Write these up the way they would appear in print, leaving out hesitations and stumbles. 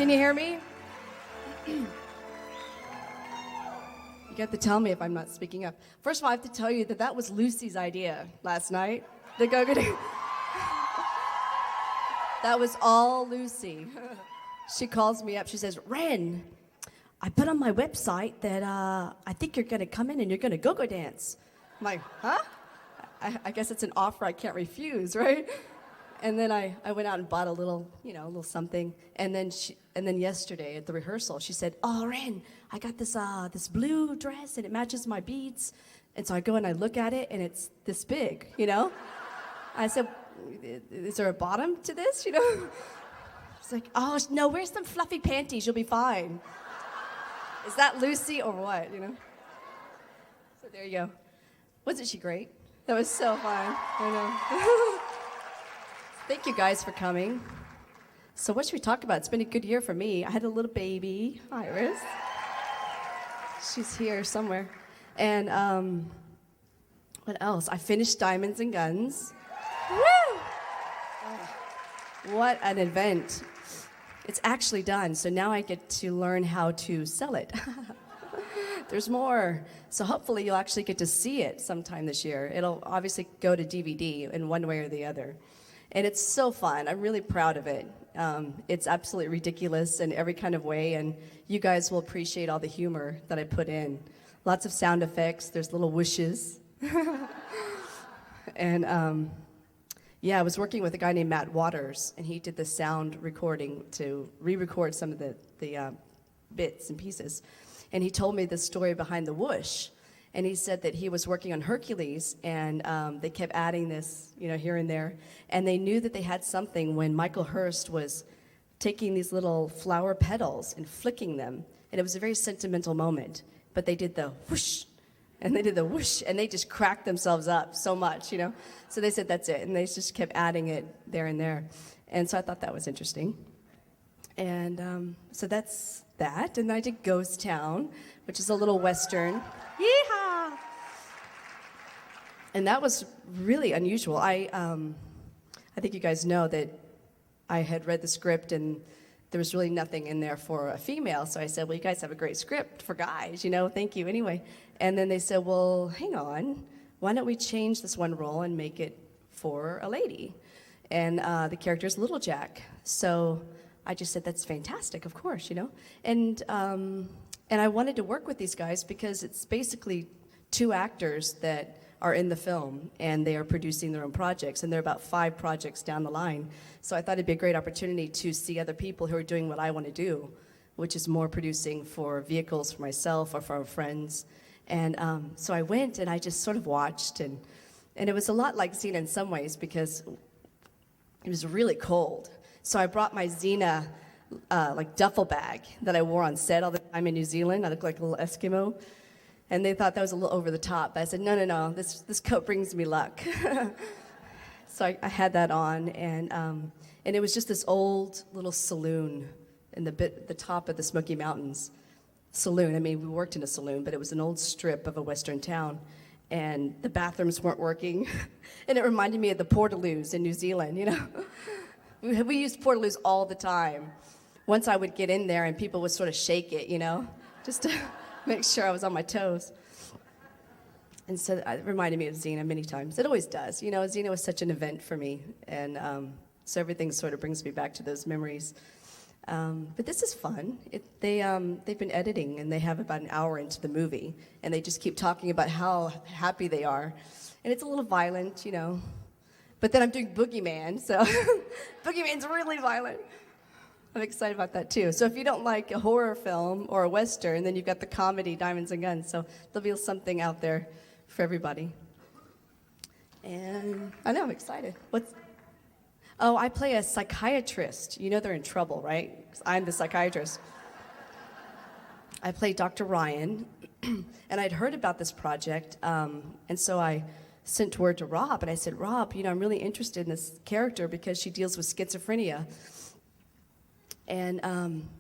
Can you hear me? You have to tell me if I'm not speaking up. First of all, I have to tell you that that was Lucy's idea last night. The go-go. That was all Lucy. She calls me up. She says, Ren, I put on my website that I think you're going to come in and you're going to go-go dance. I'm like, huh? I guess it's an offer I can't refuse, right? And then I went out and bought a little, a little something. And then yesterday at the rehearsal, she said, "Oh, Ren, I got this blue dress and it matches my beads." And so I go and I look at it and it's this big, I said, "Is there a bottom to this?" She's like, "Oh no, wear some fluffy panties. You'll be fine." Is that Lucy or what? So there you go. Wasn't she great? That was so fun. I know. Thank you guys for coming. So what should we talk about? It's been a good year for me. I had a little baby, Iris. She's here somewhere. And what else? I finished Diamonds and Guns. Woo! What an event. It's actually done, so now I get to learn how to sell it. There's more. So hopefully you'll actually get to see it sometime this year. It'll obviously go to DVD in one way or the other. And it's so fun. I'm really proud of it. It's absolutely ridiculous in every kind of way, and you guys will appreciate all the humor that I put in. Lots of sound effects. There's little whooshes. And I was working with a guy named Matt Waters, and he did the sound recording to re-record some of the bits and pieces. And he told me the story behind the whoosh. And he said that he was working on Hercules, and they kept adding this, here and there. And they knew that they had something when Michael Hurst was taking these little flower petals and flicking them. And it was a very sentimental moment. But they did the whoosh, and they did the whoosh, and they just cracked themselves up so much, So they said, that's it. And they just kept adding it there and there. And so I thought that was interesting. And so that's that. And then I did Ghost Town, which is a little Western. Yeehaw! And that was really unusual. I think you guys know that I had read the script and there was really nothing in there for a female. So I said, well, you guys have a great script for guys, thank you anyway. And then they said, well, hang on. Why don't we change this one role and make it for a lady? And the character is Little Jack. So I just said, that's fantastic, of course, And I wanted to work with these guys because it's basically two actors that are in the film, and they are producing their own projects, and they're about 5 projects down the line. So I thought it'd be a great opportunity to see other people who are doing what I want to do, which is more producing for vehicles for myself or for our friends. And so I went and I just sort of watched, and it was a lot like Xena in some ways because it was really cold. So I brought my Xena duffel bag that I wore on set all the time in New Zealand. I looked like a little Eskimo. And they thought that was a little over the top. But I said, no, this coat brings me luck. So I had that on, and it was just this old little saloon in the top of the Smoky Mountains. Saloon, I mean, we worked in a saloon, but it was an old strip of a western town. And the bathrooms weren't working. And it reminded me of the Portaloos in New Zealand, We used Portaloos all the time. Once I would get in there and people would sort of shake it, just to make sure I was on my toes. And so it reminded me of Xena many times. It always does. Xena was such an event for me. And so everything sort of brings me back to those memories. But this is fun. They've been editing, and they have about an hour into the movie. And they just keep talking about how happy they are. And it's a little violent, But then I'm doing Boogeyman, so Boogeyman's really violent. I'm excited about that too. So if you don't like a horror film or a Western, then you've got the comedy Diamonds and Guns. So there'll be something out there for everybody. And I know, I'm excited. Oh, I play a psychiatrist. They're in trouble, right? 'Cause I'm the psychiatrist. I play Dr. Ryan, and I'd heard about this project, and so I sent word to Rob, and I said, Rob, I'm really interested in this character because she deals with schizophrenia. And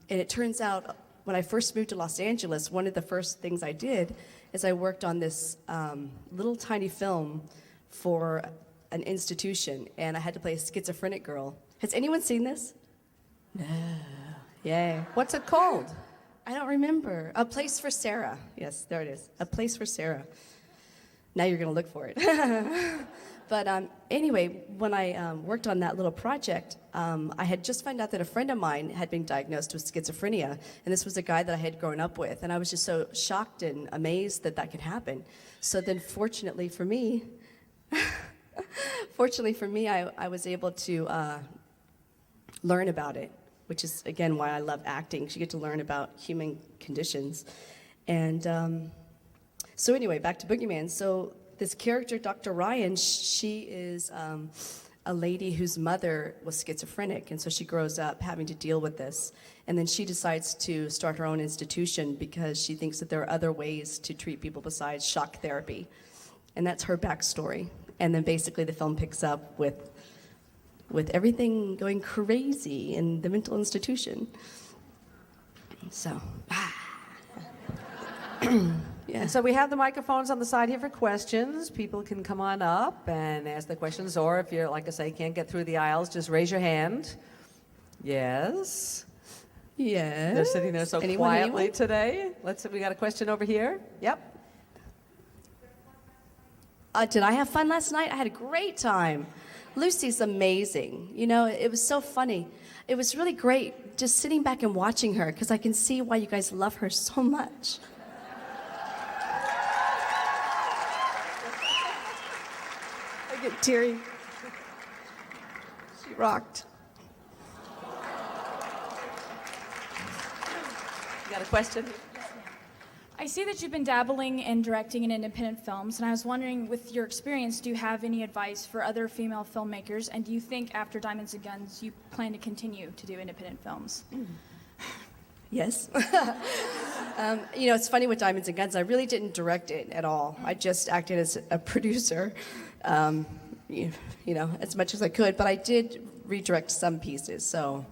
it turns out, when I first moved to Los Angeles, one of the first things I did is I worked on this little tiny film for an institution, and I had to play a schizophrenic girl. Has anyone seen this? No. Yay. What's it called? I don't remember. A Place for Sarah. Yes, there it is. A Place for Sarah. Now you're going to look for it. But anyway, when I worked on that little project, I had just found out that a friend of mine had been diagnosed with schizophrenia, and this was a guy that I had grown up with, and I was just so shocked and amazed that that could happen. So then, fortunately for me, I was able to learn about it, which is, again, why I love acting. You get to learn about human conditions. And so anyway, back to Boogeyman. So this character, Dr. Ryan, she is a lady whose mother was schizophrenic, and so she grows up having to deal with this. And then she decides to start her own institution because she thinks that there are other ways to treat people besides shock therapy. And that's her backstory. And then basically the film picks up with everything going crazy in the mental institution. So, yeah. And so we have the microphones on the side here for questions. People can come on up and ask the questions, or if you're, like I say, can't get through the aisles, just raise your hand. Yes. Yes. They're sitting there so quietly anyone? today. Let's see, we got a question over here. Yep. Did I have fun last night? I had a great time. Lucy's amazing. You know, it was so funny. It was really great just sitting back and watching her because I can see why you guys love her so much. I get teary. She rocked. You got a question? I see that you've been dabbling in directing in independent films, and I was wondering, with your experience, do you have any advice for other female filmmakers, and do you think after Diamonds and Guns you plan to continue to do independent films? Yes. You know, it's funny with Diamonds and Guns, I really didn't direct it at all. I just acted as a producer, you know, as much as I could, but I did redirect some pieces, so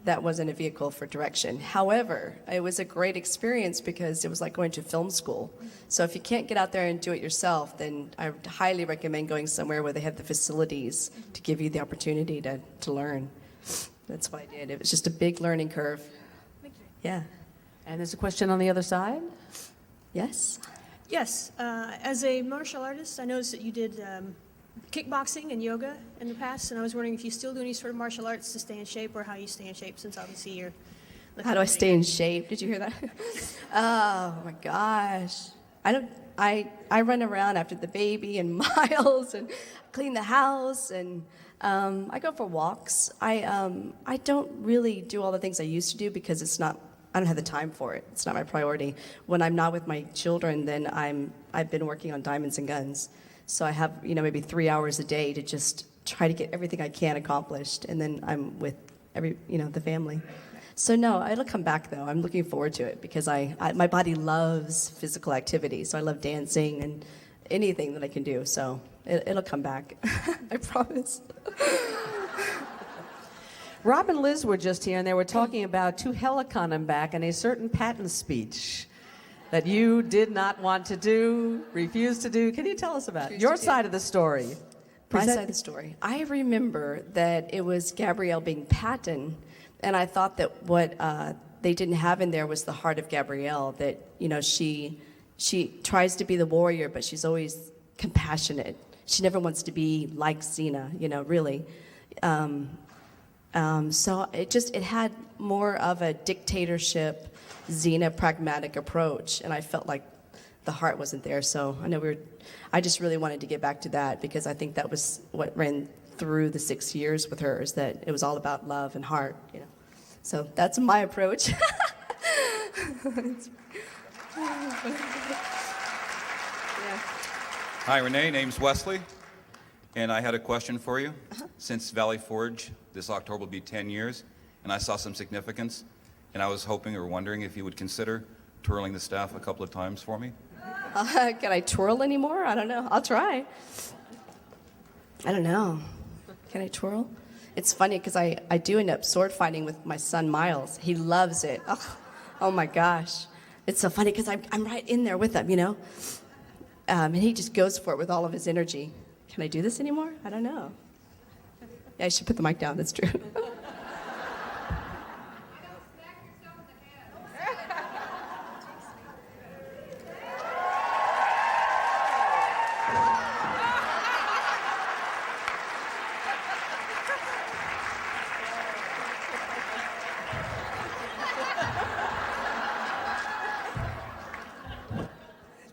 that wasn't a vehicle for direction. However, it was a great experience because it was like going to film school. So if you can't get out there and do it yourself, then I would highly recommend going somewhere where they have the facilities to give you the opportunity to learn. That's what I did. It was just a big learning curve. Yeah. And there's a question on the other side. Yes? Yes. As a martial artist, I noticed that you did kickboxing and yoga in the past, and I was wondering if you still do any sort of martial arts to stay in shape, or how you stay in shape, since obviously you're... How do I stay in shape? Did you hear that? Oh my gosh. I run around after the baby and Miles and clean the house, and I go for walks. I don't really do all the things I used to do because I don't have the time for it. It's not my priority. When I'm not with my children, then I've been working on Diamonds and Guns. So I have, you know, maybe 3 hours a day to just try to get everything I can accomplished, and then I'm with the family. So no, it'll come back though. I'm looking forward to it because my body loves physical activity. So I love dancing and anything that I can do. So it'll come back. I promise. Rob and Liz were just here, and they were talking about To Helicon back and a certain patent speech that you did not want to do, refused to do. Can you tell us about your side of the story? My side of the story. I remember that it was Gabrielle being Patton, and I thought that what they didn't have in there was the heart of Gabrielle, that, you know, she tries to be the warrior, but she's always compassionate. She never wants to be like Xena, you know, really. So it had more of a dictatorship, Xena pragmatic approach, and I felt like the heart wasn't there. So I just really wanted to get back to that because I think that was what ran through the 6 years with her, is that it was all about love and heart, you know. So that's my approach. Hi, Renee. Name's Wesley, and I had a question for you. Since Valley Forge, this October will be 10 years, and I saw some significance, and I was hoping or wondering if you would consider twirling the staff a couple of times for me. Can I twirl anymore? I don't know. I'll try. I don't know. Can I twirl? It's funny because I do end up sword fighting with my son Miles. He loves it. Oh my gosh. It's so funny because I'm right in there with him, you know? And he just goes for it with all of his energy. Can I do this anymore? I don't know. Yeah, I should put the mic down. That's true.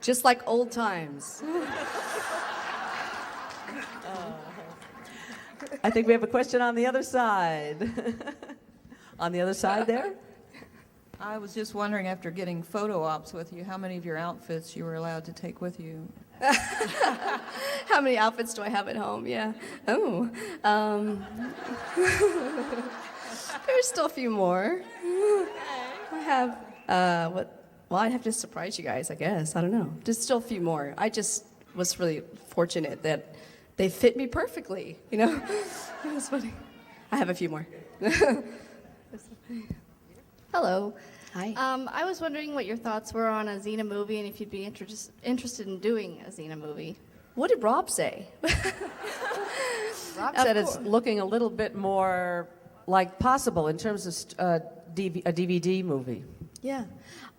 Just like old times. I think we have a question on the other side. On the other side there? I was just wondering, after getting photo ops with you, how many of your outfits you were allowed to take with you? How many outfits do I have at home? Yeah. Oh. There's still a few more. I have, well, I'd have to surprise you guys, I guess. I don't know. There's still a few more. I just was really fortunate that they fit me perfectly, you know? It was funny. I have a few more. Hello. Hi. I was wondering what your thoughts were on a Xena movie and if you'd be interested in doing a Xena movie. What did Rob say? Rob said it's looking a little bit more like possible in terms of a DVD movie. Yeah.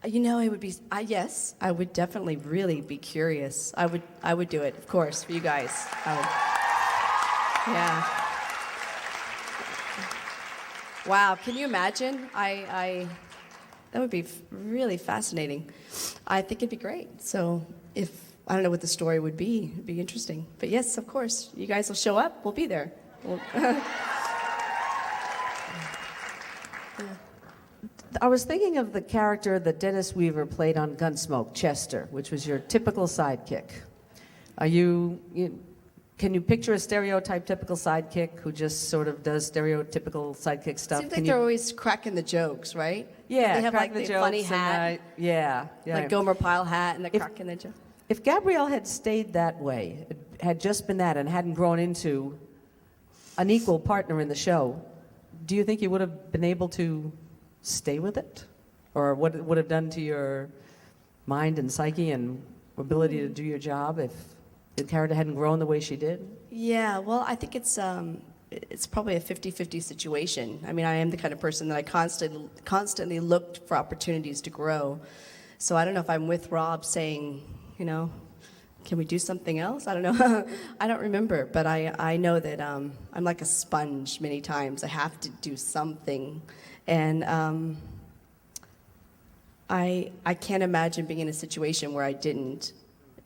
You know, it would be, yes, I would definitely really be curious. I would do it, of course, for you guys. Yeah. Wow, can you imagine? That would be really fascinating. I think it'd be great. So I don't know what the story would be. It'd be interesting. But yes, of course, you guys will show up. We'll be there. I was thinking of the character that Dennis Weaver played on Gunsmoke, Chester, which was your typical sidekick. Can you picture a typical sidekick who just sort of does stereotypical sidekick stuff? Seems like they're always cracking the jokes, right? Yeah, they have like cracking the jokes funny hat, yeah. like Gomer Pyle hat, and they're cracking the joke. If Gabrielle had stayed that way, had just been that, and hadn't grown into an equal partner in the show, do you think you would have been able to stay with it? Or what it would have done to your mind and psyche and ability to do your job if the character hadn't grown the way she did? Yeah, well, I think it's probably a 50-50 situation. I mean, I am the kind of person that I constantly looked for opportunities to grow. So I don't know if I'm with Rob saying, you know, can we do something else? I don't know. I don't remember, but I know that I'm like a sponge many times. I have to do something. And I can't imagine being in a situation where I didn't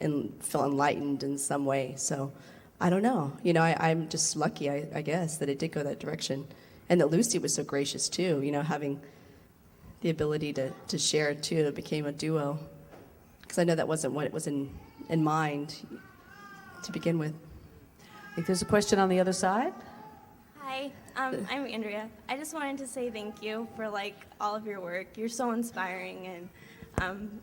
and feel enlightened in some way. So I don't know. You know, I'm just lucky, I guess, that it did go that direction. And that Lucy was so gracious, too, you know, having the ability to share, too. It became a duo. Because I know that wasn't what it was in mind to begin with. I think there's a question on the other side. Hi, I'm Andrea. I just wanted to say thank you for all of your work. You're so inspiring, and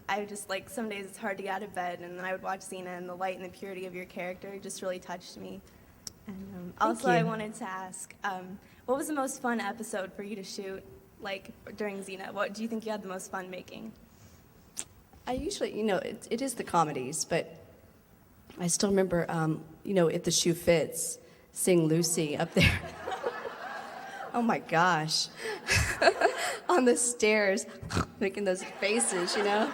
I just some days it's hard to get out of bed, and then I would watch Xena, and the light and the purity of your character just really touched me. And also, I wanted to ask, what was the most fun episode for you to shoot, during Xena? What do you think you had the most fun making? I usually, you know, it is the comedies, but I still remember, you know, If the Shoe Fits, seeing Lucy up there. Oh my gosh. On the stairs, making those faces, you know?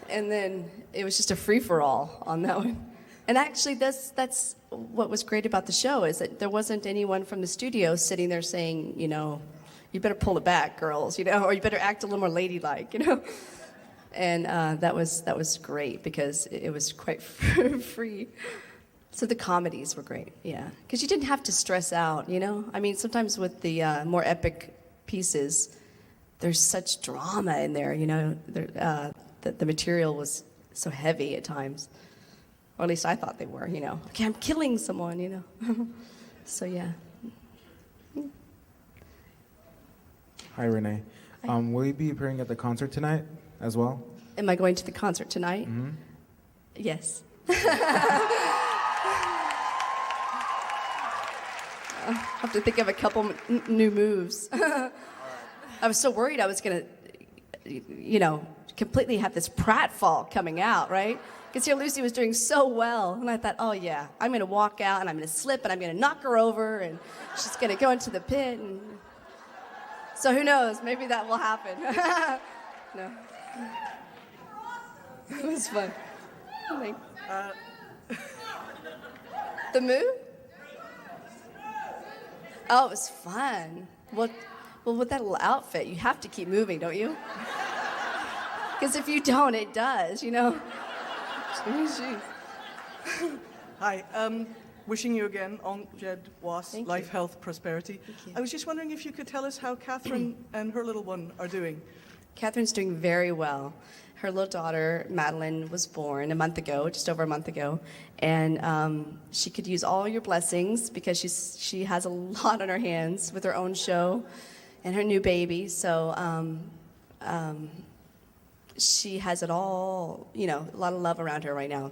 And then it was just a free-for-all on that one. And actually, that's what was great about the show, is that there wasn't anyone from the studio sitting there saying, you know, you better pull it back, girls, you know, or you better act a little more ladylike, you know? And that was great because it was quite free. So the comedies were great, yeah. Because you didn't have to stress out, you know? I mean, sometimes with the more epic pieces, there's such drama in there, you know? The material was so heavy at times. Or at least I thought they were, you know? Okay, I'm killing someone, you know? So, yeah. Hi, Renee. Hi. Will you be appearing at the concert tonight as well? Am I going to the concert tonight? Mm-hmm. Yes. I'll have to think of a couple new moves. I was so worried I was going to, you know, completely have this pratfall coming out, right? Because here Lucy was doing so well. And I thought, oh, yeah, I'm going to walk out and I'm going to slip and I'm going to knock her over and she's going to go into the pit. And so who knows? Maybe that will happen. No. It was fun. The move? Oh, it was fun. Well, with that little outfit, you have to keep moving, don't you? Because if you don't, it does, you know? Jeez. Hi. Wishing you again, on Jed Was, Thank life, you. health, prosperity. you. I was just wondering if you could tell us how Catherine and her little one are doing. Catherine's doing very well. Her little daughter, Madeline, was born a month ago, just over a month ago. And she could use all your blessings because she has a lot on her hands with her own show and her new baby. So she has it all, you know, a lot of love around her right now.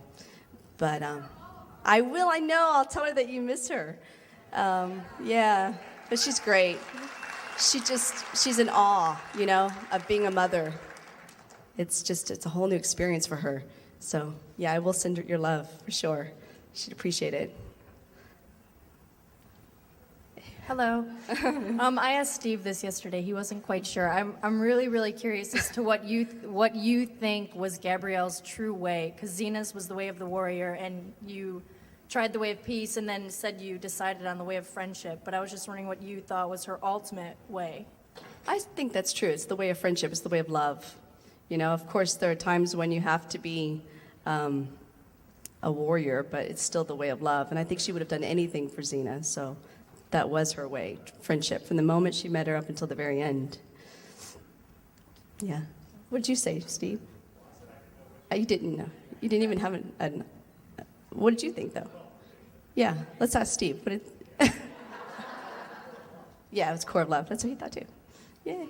But I know, I'll tell her that you miss her. Yeah, but she's great. She's in awe, you know, of being a mother. It's a whole new experience for her. So, yeah, I will send her your love for sure. She'd appreciate it. Hello. I asked Steve this yesterday. He wasn't quite sure. I'm really curious as to what you think was Gabrielle's true way, because Xena's was the way of the warrior, and you tried the way of peace, and then said you decided on the way of friendship. But I was just wondering what you thought was her ultimate way. I think that's true. It's the way of friendship. It's the way of love. You know, of course, there are times when you have to be a warrior, but it's still the way of love. And I think she would have done anything for Xena. So that was her way, friendship, from the moment she met her up until the very end. Yeah. What did you say, Steve? You didn't know. You didn't even have an what did you think, though? Yeah, let's ask Steve. Yeah, it was core of love. That's what he thought, too. Yay.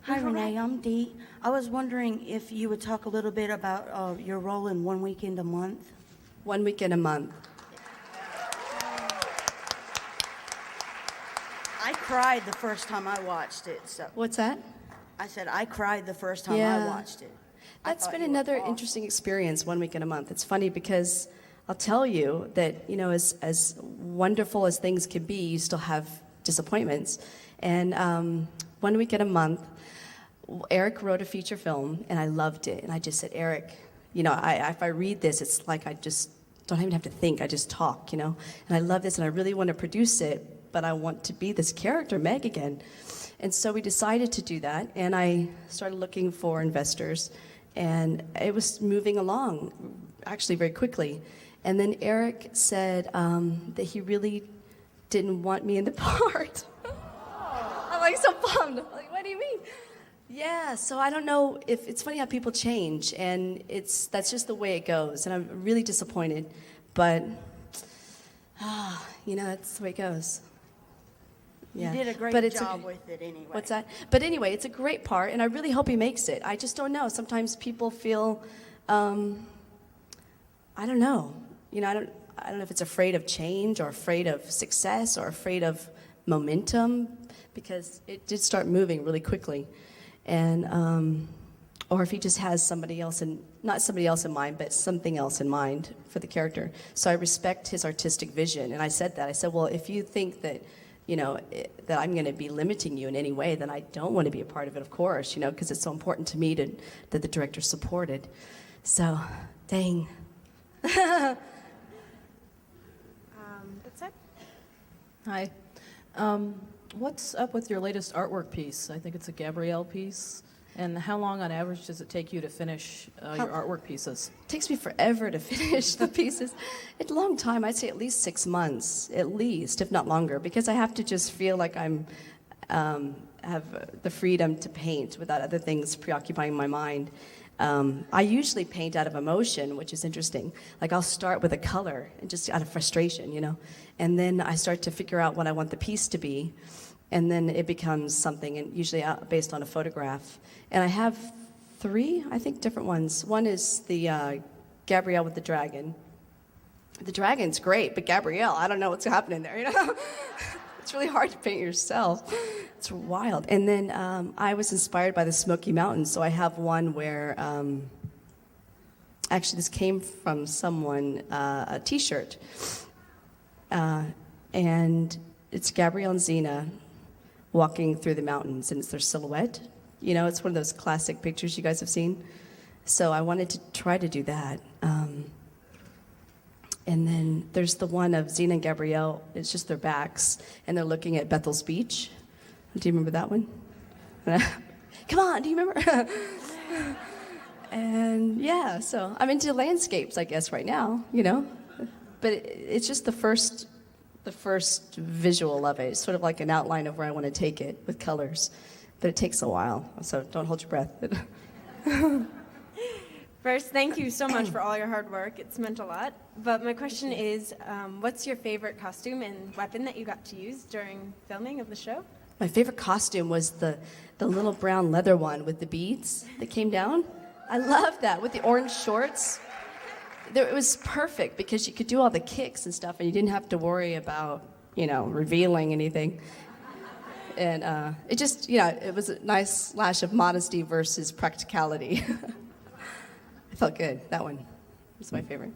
Hi, Renee. I'm Dee. I was wondering if you would talk a little bit about your role in One Weekend a Month. 1 week in a month. I cried the first time I watched it. So What's that? I said I cried the first time I watched it. That's been another interesting experience, 1 week in a month. It's funny because I'll tell you that, you know, as wonderful as things can be, you still have disappointments. And 1 week in a month, Eric wrote a feature film, and I loved it. And I just said, Eric, you know, if I read this, it's like I just don't even have to think. I just talk, you know. And I love this, and I really want to produce it, but I want to be this character, Meg, again. And so we decided to do that, and I started looking for investors, and it was moving along, actually very quickly. And then Eric said that he really didn't want me in the part. I'm like so bummed. I'm like, what do you mean? Yeah, so I don't know if it's funny how people change, and that's just the way it goes. And I'm really disappointed, but you know, that's the way it goes. Yeah. You did a great But it's job with it anyway. What's that? But anyway, it's a great part, and I really hope he makes it. I just don't know. Sometimes people feel, I don't know. You know, I don't know if it's afraid of change or afraid of success or afraid of momentum, because it did start moving really quickly. And, or if he just has somebody else not somebody else in mind, but something else in mind for the character. So I respect his artistic vision. And I said that. I said, well, if you think that, you know, that I'm going to be limiting you in any way, then I don't want to be a part of it, of course, you know, because it's so important to me that the director supported. So, dang. That's it. Hi. What's up with your latest artwork piece? I think it's a Gabrielle piece. And how long on average does it take you to finish your artwork pieces? It takes me forever to finish the pieces. It's a long time. I'd say at least 6 months, at least, if not longer, because I have to just feel like I'm have the freedom to paint without other things preoccupying my mind. I usually paint out of emotion, which is interesting. Like I'll start with a color, and just out of frustration, you know, and then I start to figure out what I want the piece to be, and then it becomes something, and usually based on a photograph. And I have 3, I think, different ones. One is the Gabrielle with the dragon. The dragon's great, but Gabrielle, I don't know what's happening there, you know? It's really hard to paint yourself. It's wild. And then I was inspired by the Smoky Mountains, so I have one where, actually this came from someone, a T-shirt, and it's Gabrielle and Xena walking through the mountains, and it's their silhouette. You know, it's one of those classic pictures you guys have seen. So I wanted to try to do that. And then there's the one of Xena and Gabrielle. It's just their backs, and they're looking at Bethel's Beach. Do you remember that one? Come on, do you remember? And yeah, so I'm into landscapes, I guess, right now, you know. But it's just the first visual of it. It's sort of like an outline of where I want to take it with colors. But it takes a while, so don't hold your breath. First, thank you so much for all your hard work. It's meant a lot. But my question is, what's your favorite costume and weapon that you got to use during filming of the show? My favorite costume was the little brown leather one with the beads that came down. I love that, with the orange shorts. It was perfect because you could do all the kicks and stuff, and you didn't have to worry about, revealing anything. And it just, it was a nice slash of modesty versus practicality. It felt good. That one was my favorite.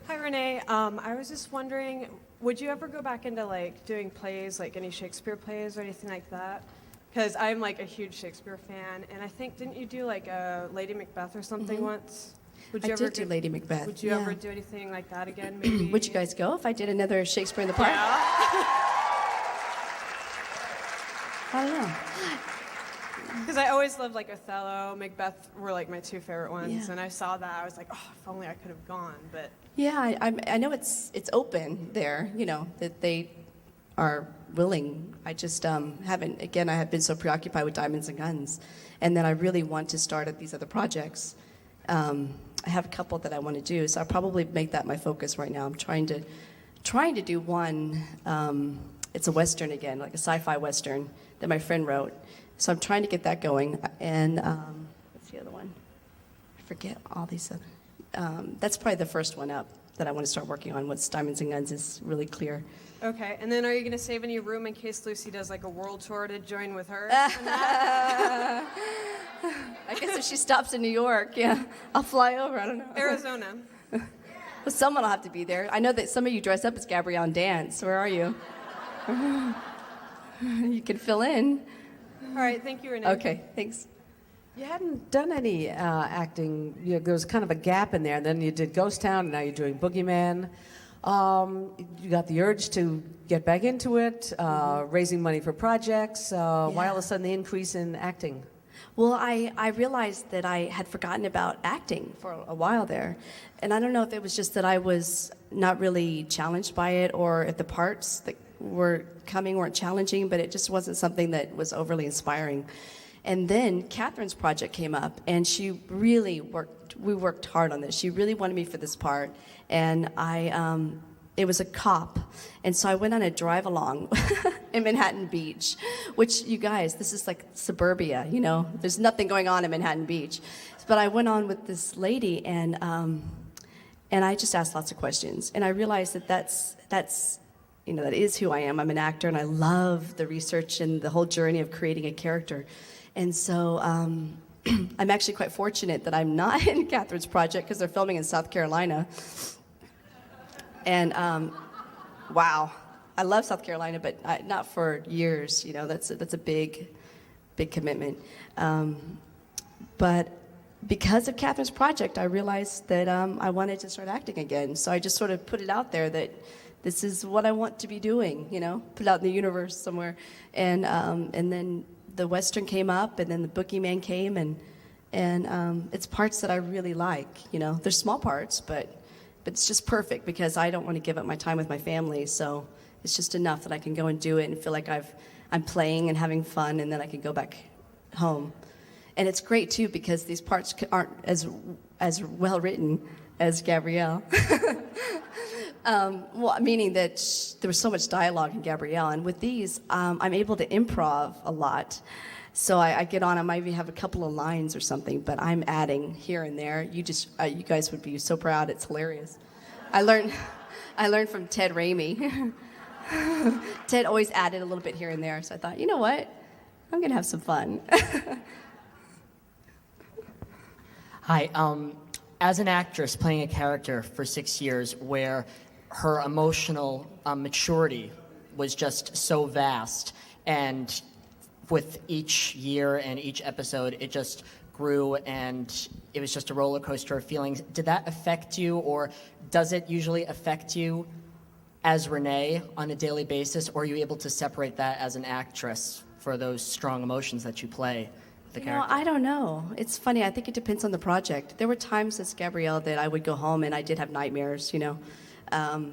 Hi, Renee. I was just wondering, would you ever go back into doing plays, like any Shakespeare plays or anything like that? Because I'm a huge Shakespeare fan, and I think, didn't you do a Lady Macbeth or something once? Would you I ever did do Lady Macbeth. Would you yeah. ever do anything like that again? Maybe. Would you guys go if I did another Shakespeare in the Park? Yeah. I don't know. Because I always loved Othello, Macbeth were my two favorite ones, Yeah. and I saw that I was like, oh, if only I could have gone. But Yeah, I know it's open there, that they are willing. I just haven't, again, I have been so preoccupied with Diamonds and Guns, and then I really want to start at these other projects. I have a couple that I want to do, so I'll probably make that my focus right now. I'm trying to do one, it's a Western again, like a sci-fi Western that my friend wrote. So I'm trying to get that going. And what's the other one? I forget all these other. That's probably the first one up that I want to start working on. Once Diamonds and Guns is really clear. okay, and then are you going to save any room in case Lucy does a world tour to join with her? I guess if she stops in New York, yeah, I'll fly over. I don't know. Arizona. Well, someone will have to be there. I know that some of you dress up as Gabrielle and dance. Where are you? You can fill in. All right, thank you, Renee. Okay, thanks. You hadn't done any acting. There was kind of a gap in there. And then you did Ghost Town, and now you're doing Boogeyman. You got the urge to get back into it, raising money for projects. Why all of a sudden the increase in acting? Well, I realized that I had forgotten about acting for a while there. And I don't know if it was just that I was not really challenged by it, or if the parts that were coming weren't challenging, but it just wasn't something that was overly inspiring. And then Catherine's project came up, and she really we worked hard on this. She really wanted me for this part, and it was a cop. And so I went on a drive along in Manhattan Beach, which, you guys, this is like suburbia, There's nothing going on in Manhattan Beach. But I went on with this lady, and I just asked lots of questions. And I realized that that is who I am. I'm an actor, and I love the research and the whole journey of creating a character. And so I'm actually quite fortunate that I'm not in Catherine's project, because they're filming in South Carolina. And wow, I love South Carolina, but not for years. That's a big commitment. But because of Catherine's project, I realized that I wanted to start acting again. So I just sort of put it out there that this is what I want to be doing. Put it out in the universe somewhere. And then the Western came up, and then the Boogeyman came, and it's parts that I really like. They're small parts, but it's just perfect because I don't want to give up my time with my family. So it's just enough that I can go and do it and feel like I'm playing and having fun, and then I can go back home. And it's great too because these parts aren't as well written as Gabrielle. Meaning that there was so much dialogue in Gabrielle, and with these, I'm able to improv a lot. So I get on, I might even have a couple of lines or something, but I'm adding here and there. You guys would be so proud. It's hilarious. I learned from Ted Raimi. Ted always added a little bit here and there, so I thought, you know what? I'm gonna have some fun. Hi, as an actress playing a character for 6 years where her emotional maturity was just so vast, and with each year and each episode, it just grew, and it was just a roller coaster of feelings. Did that affect you, or does it usually affect you as Renee on a daily basis, or are you able to separate that as an actress for those strong emotions that you play the You know, character? I don't know. It's funny. I think it depends on the project. There were times as Gabrielle that I would go home and I did have nightmares, you know. But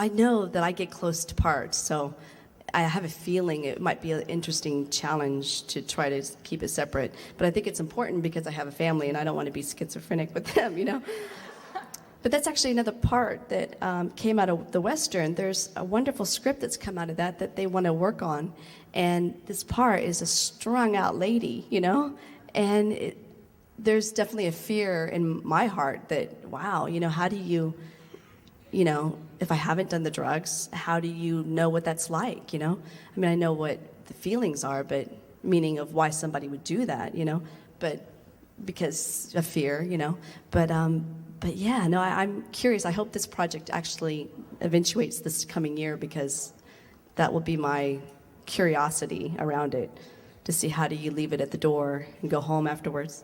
I know that I get close to parts, so I have a feeling it might be an interesting challenge to try to keep it separate. But I think it's important because I have a family and I don't want to be schizophrenic with them, you know. But that's actually another part that came out of the Western. There's a wonderful script that's come out of that they want to work on. And this part is a strung out lady, you know? And there's definitely a fear in my heart that, wow, you know, how do you know, if I haven't done the drugs, how do you know what that's like, you know? I mean, I know what the feelings are, but meaning of why somebody would do that, you know? But because of fear, you know? But yeah, no, I'm curious. I hope this project actually eventuates this coming year because that will be my curiosity around it, to see how do you leave it at the door and go home afterwards.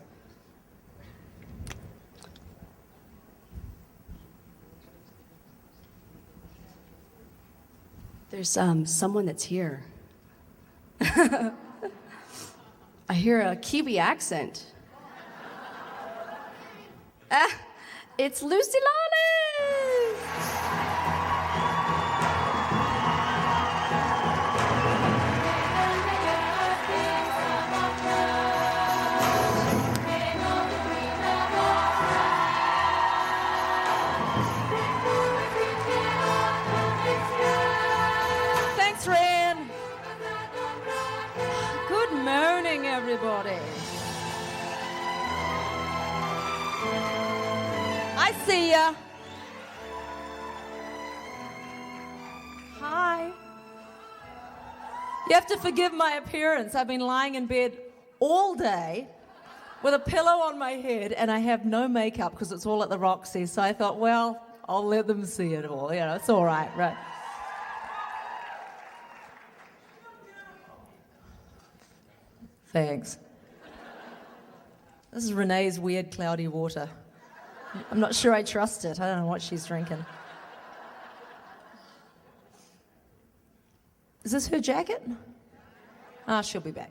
There's someone that's here. I hear a Kiwi accent. It's Lucy Lawless! Thanks, Ren. Good morning, everybody. I see ya. Hi. You have to forgive my appearance. I've been lying in bed all day with a pillow on my head and I have no makeup because it's all at the Roxy. So I thought, well, I'll let them see it all. You know, it's all right, right? Thanks. This is Renee's weird cloudy water. I'm not sure I trust it. I don't know what she's drinking. Is this her jacket? Ah, she'll be back.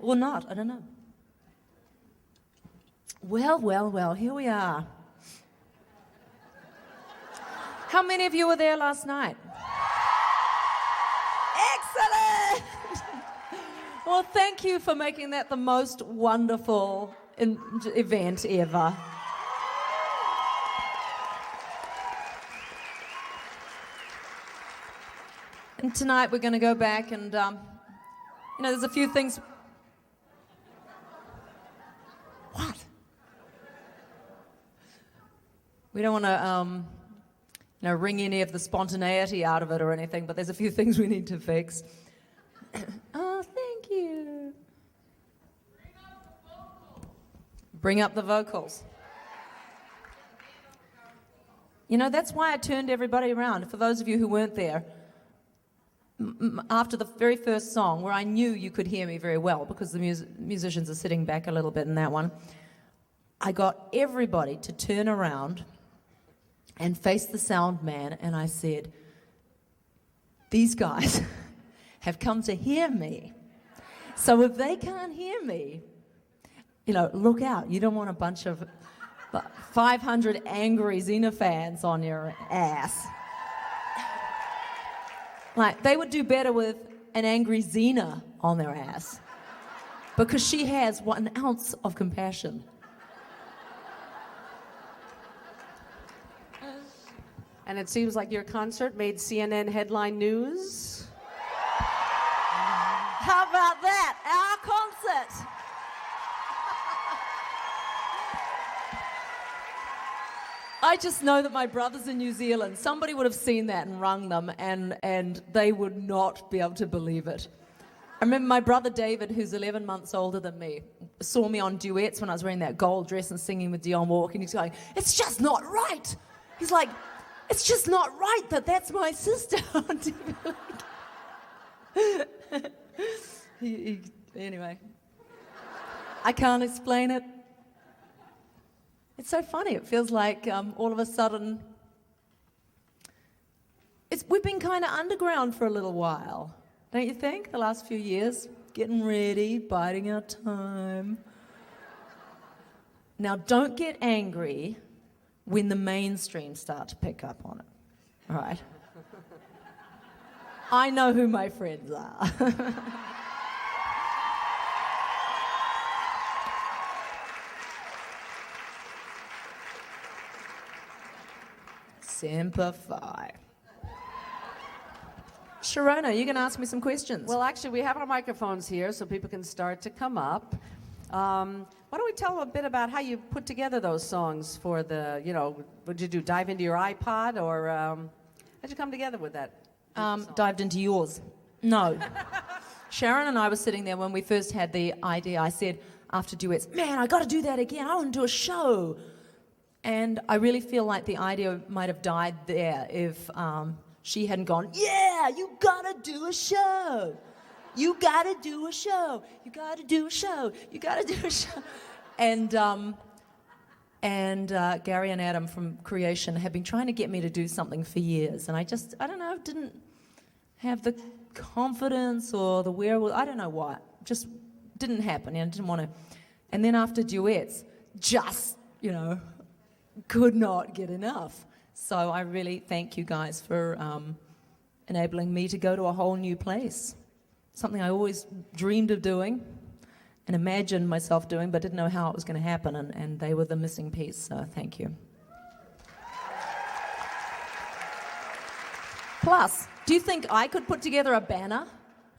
Or not, I don't know. Well, here we are. How many of you were there last night? Excellent! Well, thank you for making that the most wonderful event ever. And tonight we're going to go back and, there's a few things. What? We don't want to, wring any of the spontaneity out of it or anything, but there's a few things we need to fix. Oh, thank you. Bring up the vocals. You know, that's why I turned everybody around. For those of you who weren't there, after the very first song, where I knew you could hear me very well because the musicians are sitting back a little bit in that one, I got everybody to turn around and face the sound man, and I said, these guys have come to hear me. So if they can't hear me, look out. You don't want a bunch of 500 angry Xena fans on your ass. Like, they would do better with an angry Xena on their ass because she has 1 ounce of compassion. And it seems like your concert made CNN headline news. How about that? Our concert. I just know that my brothers in New Zealand, somebody would have seen that and rung them, and they would not be able to believe it. I remember my brother David, who's 11 months older than me, saw me on duets when I was wearing that gold dress and singing with Dionne Warwick, and he's going, it's just not right. He's like, it's just not right that that's my sister on TV. Anyway, I can't explain it. It's so funny. It feels like all of a sudden, it's we've been kind of underground for a little while, don't you think? The last few years, getting ready, biding our time. Now, don't get angry when the mainstream start to pick up on it, all right? I know who my friends are. Semper Fi. Sharona, you going to ask me some questions? Well, actually, we have our microphones here so people can start to come up. Why don't we tell them a bit about how you put together those songs for the, would you dive into your iPod or how'd you come together with that? Dived into yours. No. Sharon and I were sitting there when we first had the idea. I said, after duets, man, I got to do that again. I want to do a show. And I really feel like the idea might have died there if she hadn't gone, yeah, you got to do a show. You got to do a show. You got to do a show. You got to do a show. And Gary and Adam from Creation have been trying to get me to do something for years. And I don't know, didn't have the confidence or the wherewithal. I don't know what. Just didn't happen. I didn't want to. And then after duets, just, could not get enough. So I really thank you guys for enabling me to go to a whole new place. Something I always dreamed of doing and imagined myself doing, but didn't know how it was going to happen, and they were the missing piece, so thank you. Plus, do you think I could put together a banner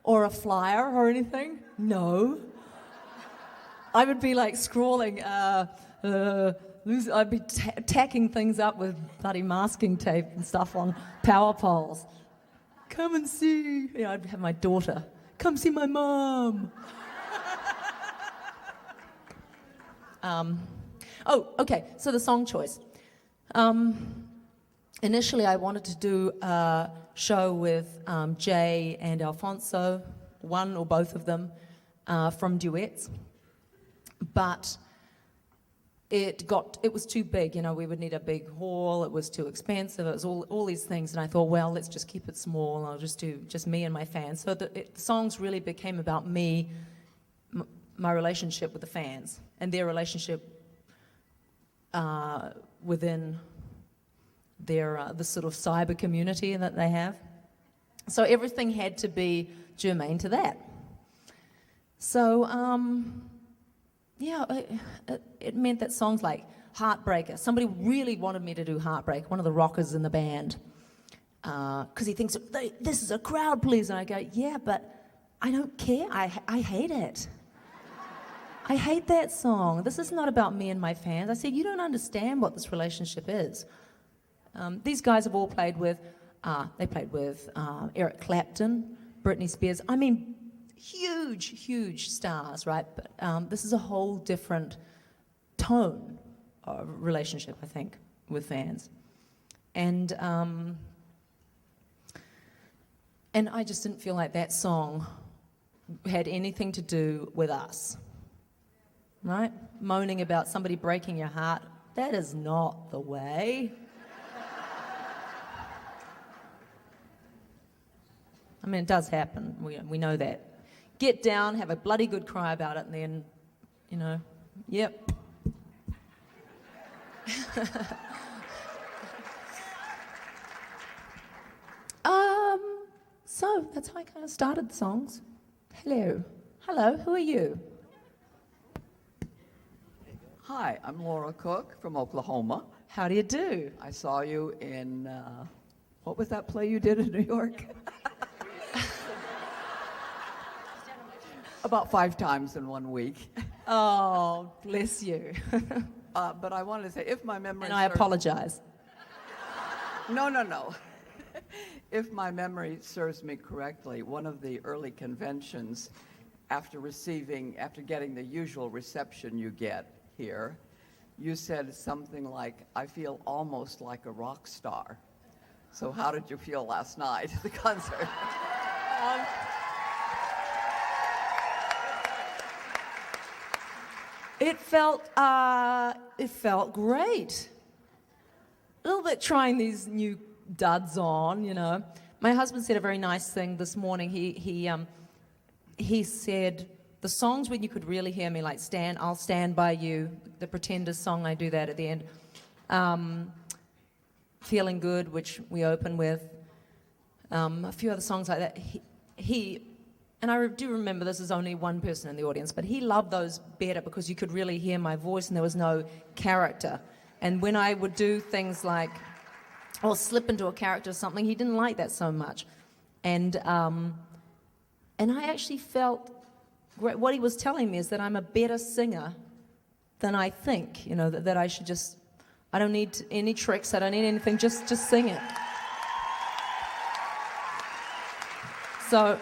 or a flyer or anything? No. I would be like scrawling, I'd be tacking things up with bloody masking tape and stuff on power poles. Come and see. I'd have my daughter. Come see my mom. Okay, so the song choice. Initially, I wanted to do a show with Jay and Alfonso, one or both of them, from duets. But it was too big, we would need a big hall, it was too expensive, it was all these things, and I thought, well, let's just keep it small, I'll just do just me and my fans. So the songs really became about me, my relationship with the fans, and their relationship within their the sort of cyber community that they have. So everything had to be germane to that. So, it meant that songs like Heartbreaker, somebody really wanted me to do Heartbreak, one of the rockers in the band, because he thinks, this is a crowd pleaser. And I go, yeah, but I don't care. I hate it. I hate that song. This is not about me and my fans. I said, you don't understand what this relationship is. These guys have all played with, Eric Clapton, Britney Spears. I mean, huge stars, right? But this is a whole different tone of relationship, I think, with fans. And I just didn't feel like that song had anything to do with us, right? Moaning about somebody breaking your heart, that is not the way. I mean, it does happen. We know that. Get down, have a bloody good cry about it, and then, yep. So that's how I kind of started the songs. Hello, who are you? Hi, I'm Laura Cook from Oklahoma. How do you do? I saw you in, what was that play you did in New York? About 5 times in 1 week. Oh, bless you. But I wanted to say, if my memory And I apologize. No. If my memory serves me correctly, one of the early conventions, after getting the usual reception you get here, you said something like, I feel almost like a rock star. So how did you feel last night at the concert? It felt great. A little bit trying these new duds on, you know. My husband said a very nice thing this morning. He said, the songs when you could really hear me, like I'll Stand By You, the Pretenders song, I do that at the end. Feeling Good, which we open with. A few other songs like that. He and I do remember this is only one person in the audience, but he loved those better because you could really hear my voice and there was no character. And when I would do things like, or slip into a character or something, he didn't like that so much. And I actually felt, what he was telling me is that I'm a better singer than I think, you know, that I should just, I don't need any tricks, I don't need anything, just sing it. So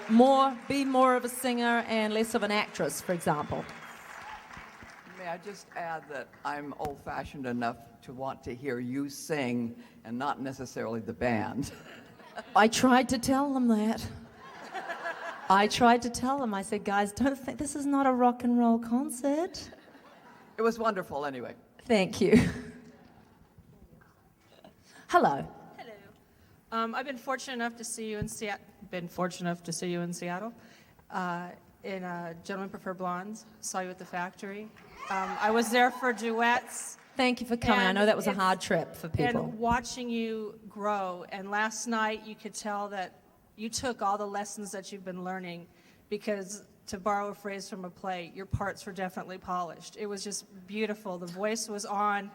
be more of a singer and less of an actress, for example. May I just add that I'm old-fashioned enough to want to hear you sing and not necessarily the band. I tried to tell them that. I said, guys, don't think this is not a rock and roll concert. It was wonderful anyway. Thank you. Hello. I've been fortunate enough to see you in Seattle. In Gentlemen Prefer Blondes. Saw you at the Factory. I was there for duets. Thank you for coming. I know that was a hard trip for people. And watching you grow. And last night you could tell that you took all the lessons that you've been learning, because, to borrow a phrase from a play, your parts were definitely polished. It was just beautiful. The voice was on.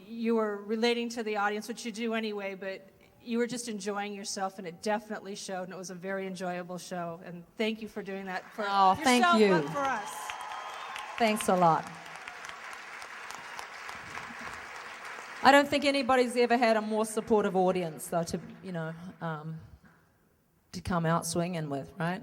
You were relating to the audience, which you do anyway, but you were just enjoying yourself, and it definitely showed, and it was a very enjoyable show. And thank you for doing that for yourself, thank you. but for us. Thanks a lot. I don't think anybody's ever had a more supportive audience, though, to come out swinging with, right?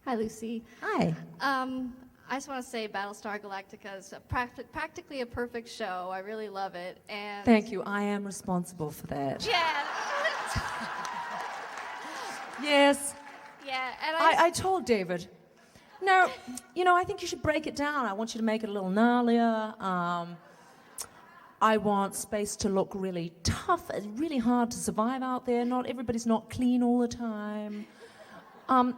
Hi, Lucy. Hi. I just want to say Battlestar Galactica is practically a perfect show. I really love it. And Thank you. I am responsible for that. Yeah. Yes. Yeah, and I told David, no, I think you should break it down. I want you to make it a little gnarlier. I want space to look really tough. It's really hard to survive out there. Not everybody's not clean all the time.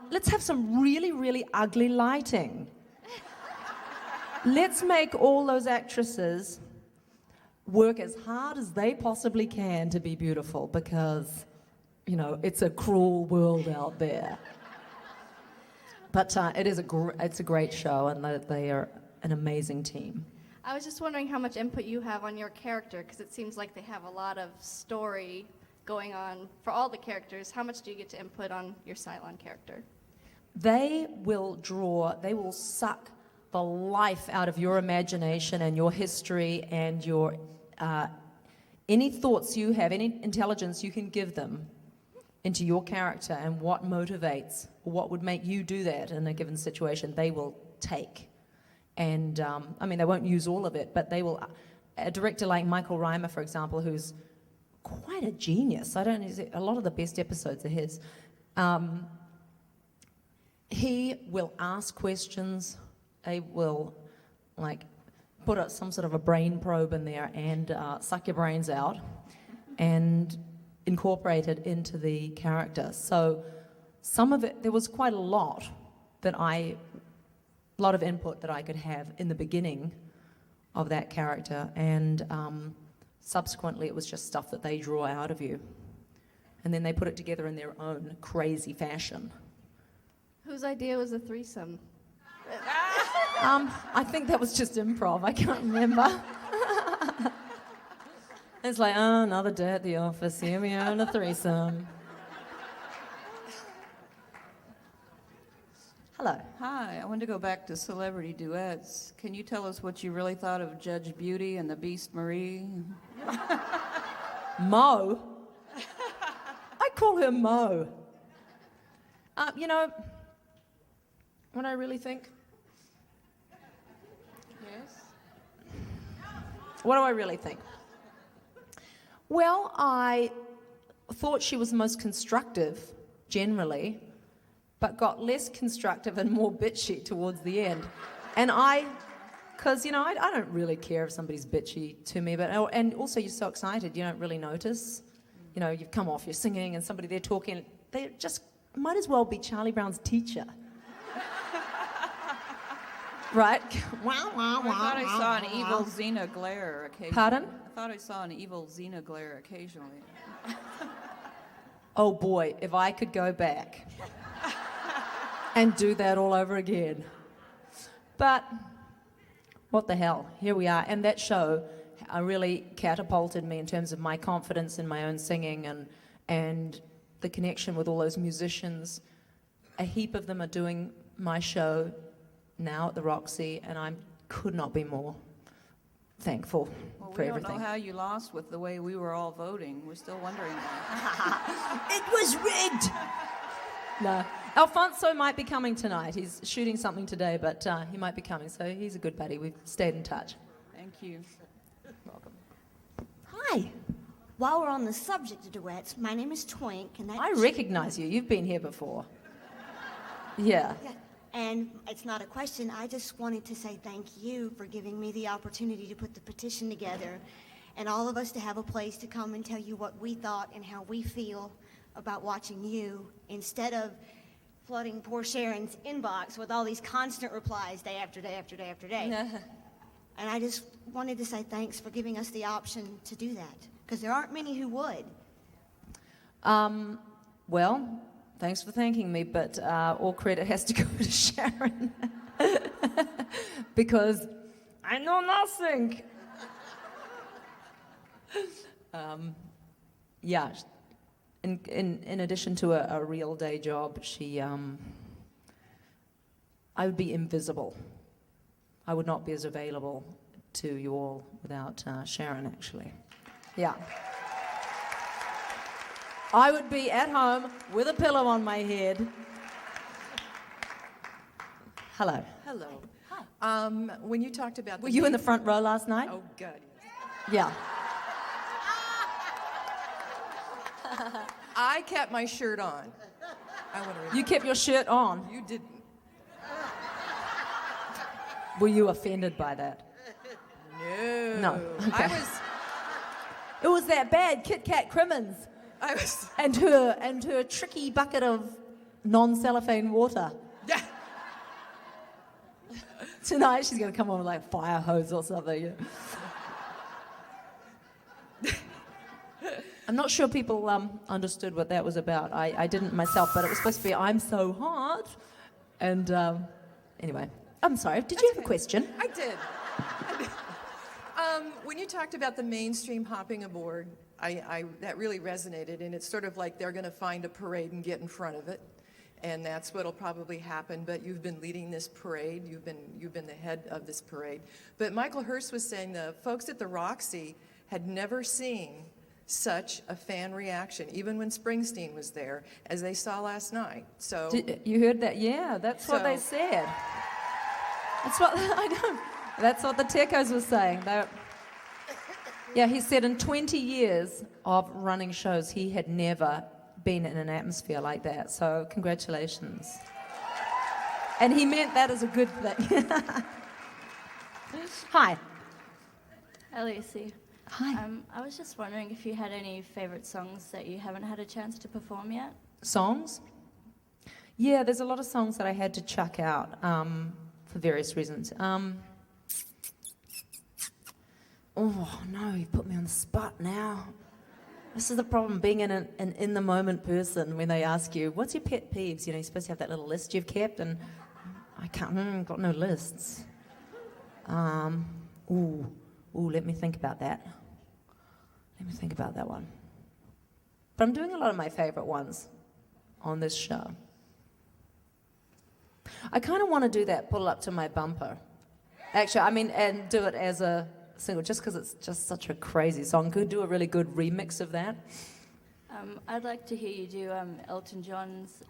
Let's have some really, really ugly lighting. Let's make all those actresses work as hard as they possibly can to be beautiful, because, it's a cruel world out there. But it's a great show, and they are an amazing team. I was just wondering how much input you have on your character, because it seems like they have a lot of story going on for all the characters. How much do you get to input on your Cylon character? They will suck the life out of your imagination and your history and your any thoughts you have, any intelligence you can give them into your character, and what motivates, what would make you do that in a given situation, they will take. And they won't use all of it, but they will. A director like Michael Reimer, for example, who's quite a genius. A lot of the best episodes are his. He will ask questions. They will, put some sort of a brain probe in there and suck your brains out and incorporate it into the character. So some of it, there was quite a lot of input that I could have in the beginning of that character, and subsequently it was just stuff that they draw out of you. And then they put it together in their own crazy fashion. Whose idea was a threesome? I think that was just improv. I can't remember. It's like, another day at the office. Here we are in a threesome. Hello. Hi, I want to go back to celebrity duets. Can you tell us what you really thought of Judge Beauty and the Beast Marie? Mo? I call her Mo. What I really think? Yes? What do I really think? Well, I thought she was most constructive, generally, but got less constructive and more bitchy towards the end. And I Because, I don't really care if somebody's bitchy to me, and also you're so excited, you don't really notice. You've come off, you're singing, and somebody there talking, they just might as well be Charlie Brown's teacher. Right? I thought I saw an evil Xena glare occasionally. Pardon? I thought I saw an evil Xena glare occasionally. Oh boy, if I could go back and do that all over again. But what the hell, here we are. And that show really catapulted me in terms of my confidence in my own singing and the connection with all those musicians. A heap of them are doing my show now at the Roxy, and I could not be more thankful Well, for we don't everything. know how you lost with the way we were all voting. We're still wondering. It was rigged! No. Alfonso might be coming tonight. He's shooting something today, but he might be coming, so he's a good buddy. We've stayed in touch. Thank you. Welcome. Hi. While we're on the subject of duets, my name is Twink, and I recognize you. You've been here before. Yeah. And it's not a question. I just wanted to say thank you for giving me the opportunity to put the petition together, and all of us to have a place to come and tell you what we thought and how we feel about watching you, instead of flooding poor Sharon's inbox with all these constant replies day after day after day after day. And I just wanted to say thanks for giving us the option to do that, because there aren't many who would. Well, thanks for thanking me, but all credit has to go to Sharon. Because I know nothing. Yeah. In addition to a real day job, I would be invisible. I would not be as available to you all without Sharon, actually. Yeah. I would be at home with a pillow on my head. Hello. Hello. Hi. When you talked about Were you in the front row last night? Oh, God. Yeah. I kept my shirt on. You kept your shirt on? You didn't. Were you offended by that? No. No. Okay. It was that bad Kit Kat Crimmins. And her tricky bucket of non-cellophane water. Yeah. Tonight she's going to come on with like a fire hose or something. Yeah. I'm not sure people understood what that was about. I didn't myself, but it was supposed to be I'm so hot. And anyway, I'm sorry. Did you have a question? I did. When you talked about the mainstream hopping aboard, that really resonated, and it's sort of like they're going to find a parade and get in front of it, and that's what'll probably happen. But you've been leading this parade. You've been the head of this parade. But Michael Hurst was saying the folks at the Roxy had never seen such a fan reaction, even when Springsteen was there, as they saw last night. So You heard that? Yeah, that's what they said. That's what I know. That's what the Techos was saying. Yeah, he said in 20 years of running shows, he had never been in an atmosphere like that. So congratulations. And he meant that as a good thing. Hi. Hi, Lucy. Hi. I was just wondering if you had any favorite songs that you haven't had a chance to perform yet. Songs? Yeah, there's a lot of songs that I had to chuck out for various reasons. Oh, no, you put me on the spot now. This is the problem, being an in-the-moment person when they ask you, what's your pet peeves? You're supposed to have that little list you've kept, and I can't, got no lists. Let me think about that. Let me think about that one. But I'm doing a lot of my favorite ones on this show. I kind of want to do that, pull it up to my bumper. Actually, and do it as a single, just because it's just such a crazy song. Could do a really good remix of that. I'd like to hear you do Elton John's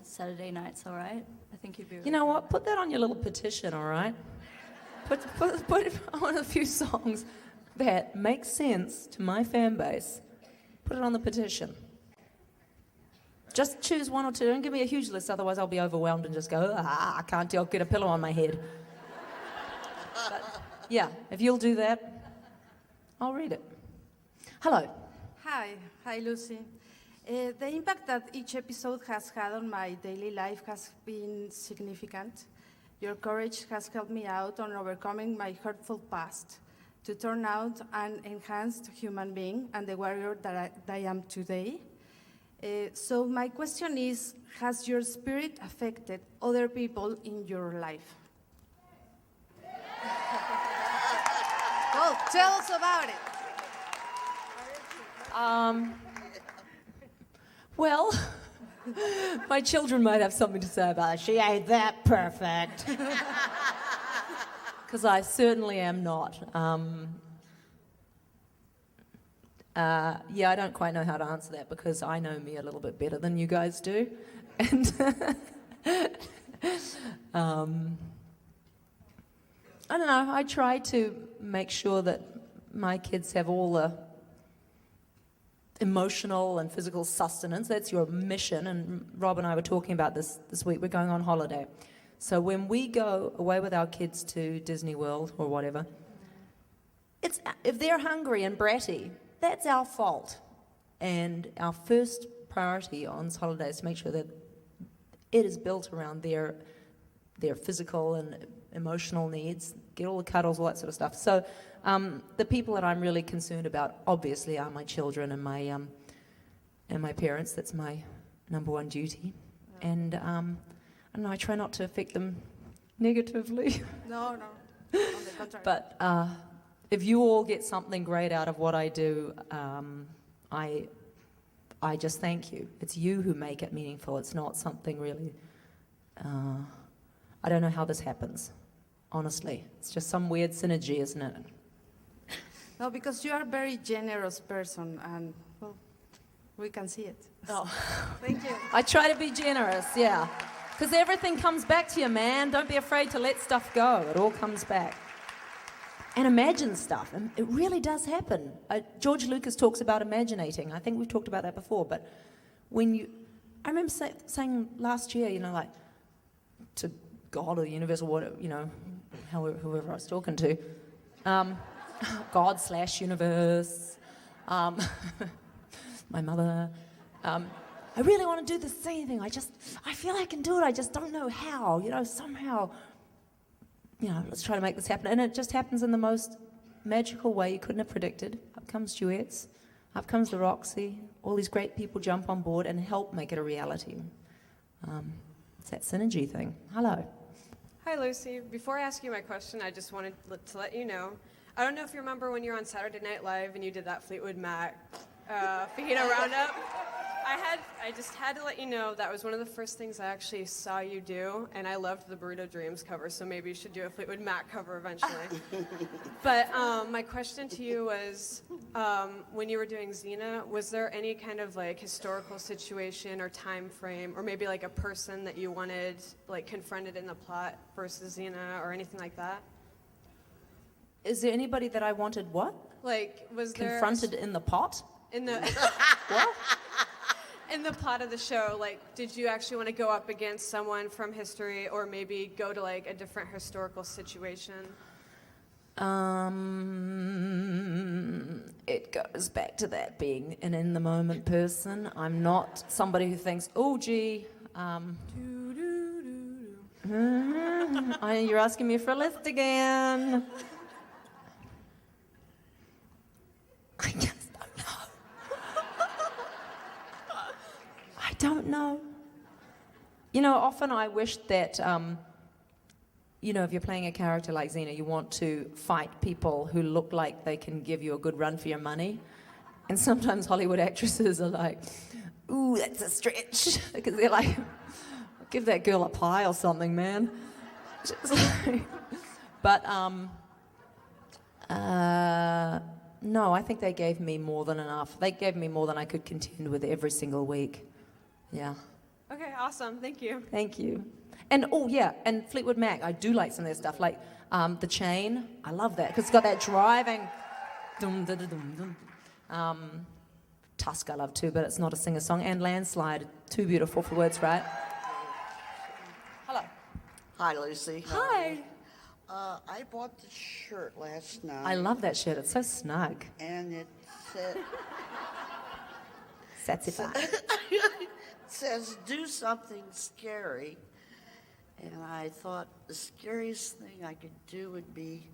Saturday Night's All Right. I think you'd be really You know what? Put that on your little petition, all right? Put on a few songs that make sense to my fan base. Put it on the petition. Just choose one or two. Don't give me a huge list, otherwise I'll be overwhelmed and just go, I can't get a pillow on my head. But, yeah, if you'll do that, I'll read it. Hello. Hi, Lucy. The impact that each episode has had on my daily life has been significant. Your courage has helped me out on overcoming my hurtful past to turn out an enhanced human being and the warrior that I am today. So my question is, has your spirit affected other people in your life? Well, tell us about it. Well, my children might have something to say about it. She ain't that perfect. Because I certainly am not. Yeah, I don't quite know how to answer that because I know me a little bit better than you guys do. And I don't know, I try to make sure that my kids have all the emotional and physical sustenance. That's your mission, and Rob and I were talking about this week. We're going on holiday. So when we go away with our kids to Disney World or whatever, if they're hungry and bratty, that's our fault. And our first priority on this holiday is to make sure that it is built around their physical and emotional needs, get all the cuddles, all that sort of stuff. So the people that I'm really concerned about, obviously, are my children and my parents. That's my number one duty. And I don't know, I try not to affect them negatively. No. On the contrary. But if you all get something great out of what I do, I just thank you. It's you who make it meaningful. It's not something really... I don't know how this happens, honestly. It's just some weird synergy, isn't it? No, because you are a very generous person, and, well, we can see it. Oh. Thank you. I try to be generous, yeah. Because everything comes back to you, man. Don't be afraid to let stuff go. It all comes back. And imagine stuff. And it really does happen. George Lucas talks about imaginating. I think we've talked about that before. But when you... I remember saying last year, you know, like, to God or the universe or whatever, you know, whoever I was talking to, God/universe, my mother. I really want to do the singing thing. I feel I can do it. I just don't know how. You know, somehow, you know, let's try to make this happen. And it just happens in the most magical way you couldn't have predicted. Up comes duets, up comes the Roxy. All these great people jump on board and help make it a reality. It's that synergy thing. Hello. Hi, Lucy. Before I ask you my question, I just wanted to let you know, I don't know if you remember when you were on Saturday Night Live and you did that Fleetwood Mac Fajita Roundup. I just had to let you know that was one of the first things I actually saw you do, and I loved the Burrito Dreams cover, so maybe you should do a Fleetwood Mac cover eventually. But my question to you was, when you were doing Xena, was there any kind of like historical situation or time frame, or maybe like a person that you wanted like confronted in the plot versus Xena, or anything like that? Is there anybody that I wanted what? Like, was there confronted in the pot? In the what? In the plot of the show, like, did you actually want to go up against someone from history, or maybe go to like a different historical situation? It goes back to that being an in-the-moment person. I'm not somebody who thinks, oh, gee, you're asking me for a list again. I just don't know. I don't know. You know, often I wish that, you know, if you're playing a character like Xena, you want to fight people who look like they can give you a good run for your money. And sometimes Hollywood actresses are like, ooh, that's a stretch. Because they're like, give that girl a pie or something, man. But, no, I think they gave me more than enough. They gave me more than I could contend with every single week. Yeah. Okay, awesome. Thank you. Thank you. And, oh, yeah, and Fleetwood Mac, I do like some of their stuff. Like The Chain, I love that, because it's got that driving... Tusk I love too, but it's not a singer-song. And Landslide, too beautiful for words, right? Hello. Hi, Lucy. Hi. I bought the shirt last night. I love that shirt. It's so snug. And it said, Satisfied. it says, do something scary. And I thought the scariest thing I could do would be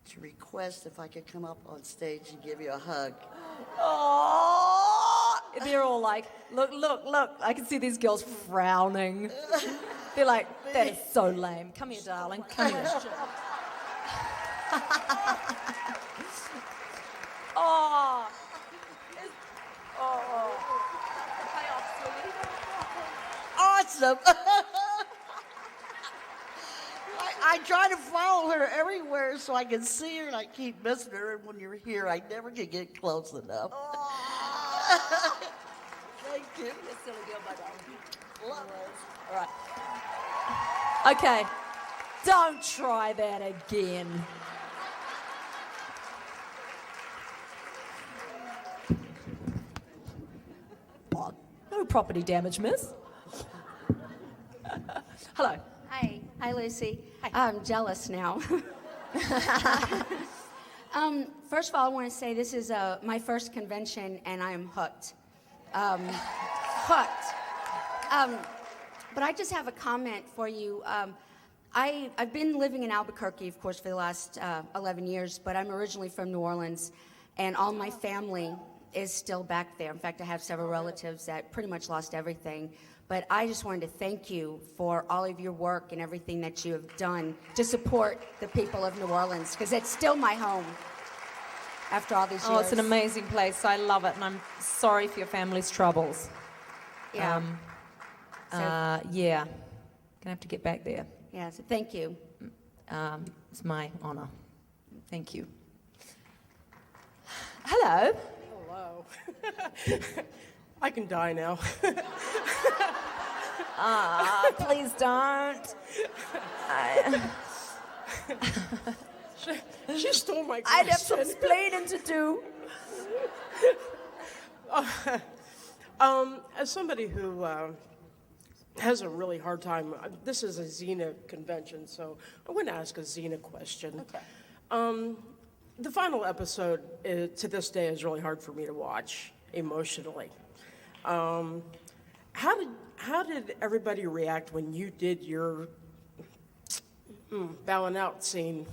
to request if I could come up on stage and give you a hug. Oh, they're all like, look, look, look. I can see these girls frowning. They're like, that is so lame. Come here, darling. Come here. Oh. Oh. Awesome. I try to follow her everywhere so I can see her, and I keep missing her. And when you're here, I never can get close enough. Thank you. You're a silly girl, my darling. Love it. All right. Okay. Don't try that again. Oh, no property damage, miss. Hello. Hi, Lucy. I'm jealous now. First of all, I want to say this is my first convention, and I am hooked. Hooked. But I just have a comment for you. I've been living in Albuquerque, of course, for the last 11 years, but I'm originally from New Orleans, and all my family is still back there. In fact, I have several relatives that pretty much lost everything. But I just wanted to thank you for all of your work and everything that you have done to support the people of New Orleans, because it's still my home after all these years. Oh, it's an amazing place. I love it, and I'm sorry for your family's troubles. Yeah. Yeah. Gonna have to get back there. Yeah, so thank you. It's my honor. Thank you. Hello. Hello. I can die now. Please don't. She stole my question. I'd have some explaining to do. As somebody who has a really hard time, this is a Xena convention, so I'm going to ask a Xena question. Okay. The final episode, to this day, is really hard for me to watch emotionally. How did everybody react when you did your bowing out scene?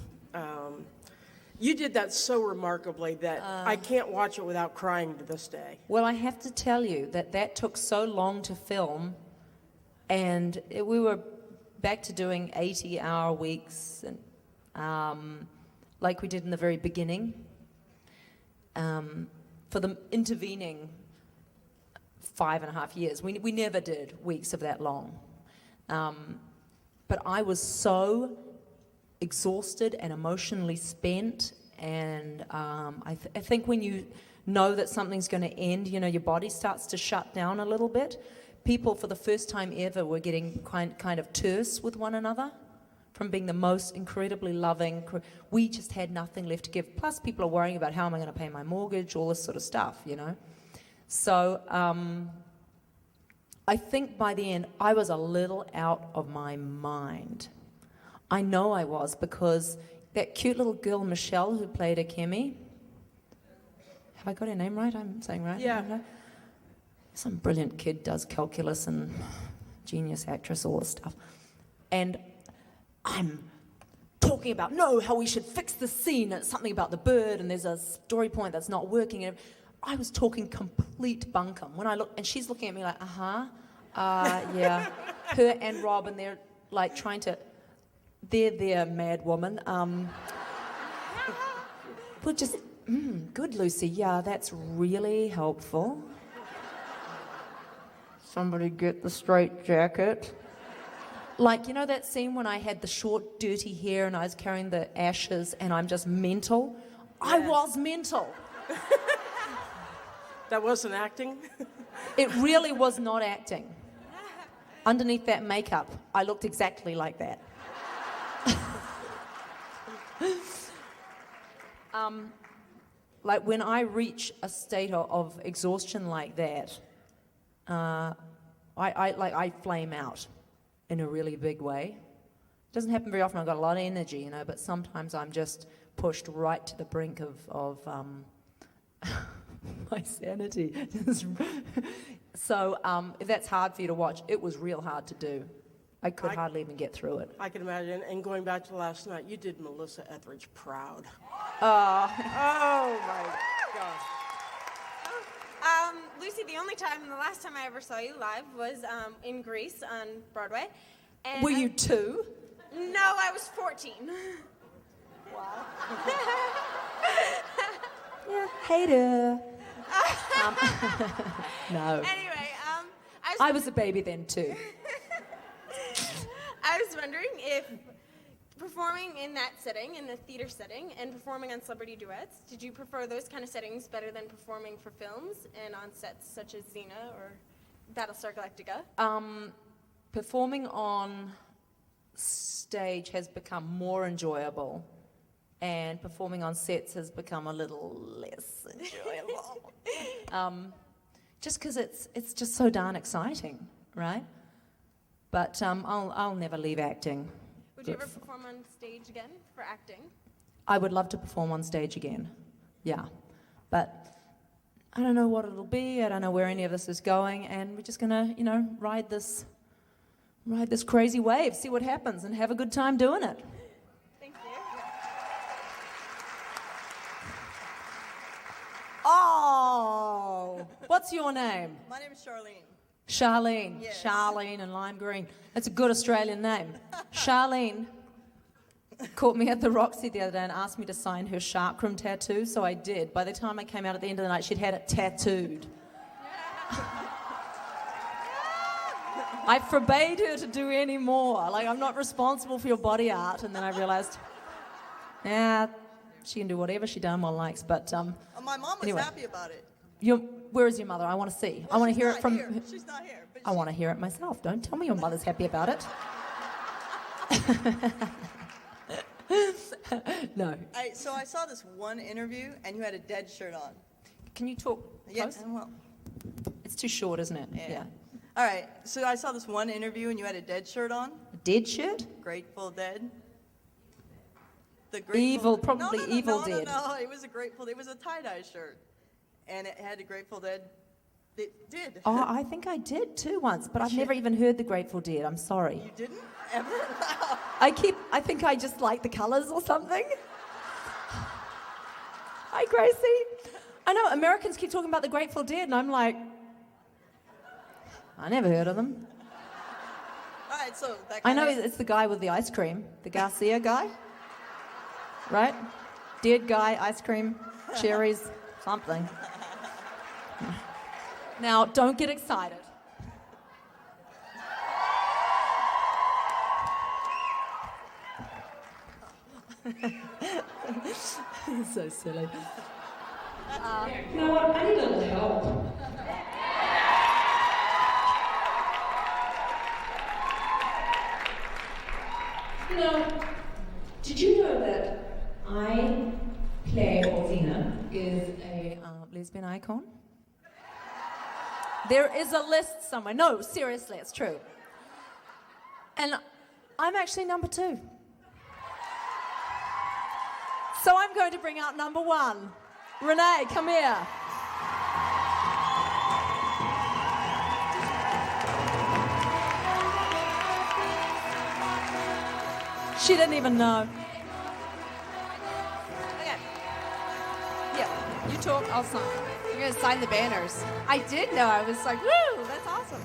You did that so remarkably that I can't watch it without crying to this day. Well, I have to tell you that took so long to film, and we were back to doing 80-hour weeks, and like we did in the very beginning. For the intervening 5.5 years, we never did weeks of that long. But I was so exhausted and emotionally spent, and I think when you know that something's going to end, you know, your body starts to shut down a little bit. People, for the first time ever, were getting kind of terse with one another from being the most incredibly loving. We just had nothing left to give. Plus, people are worrying about how am I going to pay my mortgage, all this sort of stuff, you know. So I think by the end, I was a little out of my mind. I know I was, because that cute little girl, Michelle, who played Akemi, have I got her name right? I'm saying right? Yeah. No? Some brilliant kid, does calculus and genius actress, all this stuff. And I'm talking about, no, how we should fix the scene. It's something about the bird, and there's a story point that's not working. And I was talking complete bunkum. When I look, and she's looking at me like, yeah. Her and Rob, and they're like trying to, they're mad woman. We're just, good, Lucy. Yeah, that's really helpful. Somebody get the straight jacket. Like, you know that scene when I had the short, dirty hair and I was carrying the ashes and I'm just mental? Yeah. I was mental. That wasn't acting? It really was not acting. Underneath that makeup, I looked exactly like that. Like when I reach a state of exhaustion like that, I flame out in a really big way. doesn't happen very often. I've got a lot of energy, you know, but sometimes I'm just pushed right to the brink of my sanity. So if that's hard for you to watch, it was real hard to do. I could hardly even get through it. I can imagine. And going back to last night, you did Melissa Etheridge proud. Uh, Oh, my gosh. Lucy, the last time I ever saw you live was in Greece on Broadway. And Were you 2? No, I was 14. Wow. Yeah, hater. No. Anyway, I was a baby then too. I was wondering if performing in that setting, in the theater setting, and performing on celebrity duets, did you prefer those kind of settings better than performing for films and on sets such as Xena or Battlestar Galactica? Performing on stage has become more enjoyable, and performing on sets has become a little less enjoyable. Just because it's just so darn exciting, right? But I'll never leave acting. Would you ever perform on stage again for acting? I would love to perform on stage again, yeah. But I don't know what it'll be. I don't know where any of this is going, and we're just gonna, you know, ride this crazy wave, see what happens, and have a good time doing it. Thank you. Oh, what's your name? My name is Charlene. Charlene. Yes. Charlene and Lime Green. That's a good Australian name. Charlene caught me at the Roxy the other day and asked me to sign her Sharkroom tattoo, so I did. By the time I came out at the end of the night, she'd had it tattooed. I forbade her to do any more. Like, I'm not responsible for your body art. And then I realized, yeah, she can do whatever she damn well likes. But My mom was anyway. happy about it. Where is your mother? I want to see. I want to hear it from. Here. She's not here. But I want to hear it myself. Don't tell me your mother's happy about it. No. So I saw this one interview, and you had a dead shirt on. Can you talk Yes. close? Well, it's too short, isn't it? Yeah. All right. So I saw this one interview, and you had a dead shirt on. A dead shirt? Grateful Dead. The Evil, probably Evil no, Dead. No, it was it was a tie-dye shirt, and it had a Grateful Dead. It did. Oh, I think I did too once, but I've never even heard the Grateful Dead. I'm sorry. You didn't ever? I think I just like the colours or something. Hi, Gracie. I know Americans keep talking about the Grateful Dead, and I'm like, I never heard of them. All right, so that I kinda, know it's the guy with the ice cream, the Garcia guy, right? Dead guy, ice cream, cherries, something. Now, don't get excited. So silly. You know what? I need a little help. You know, did you know that I play, or Xena is a lesbian icon? There is a list somewhere. No, seriously, it's true. And I'm actually number 2. So I'm going to bring out number 1. Renee, come here. She didn't even know. Okay. Yeah, you talk, I'll sign. You're gonna sign the banners. I did know. I was like, woo, that's awesome.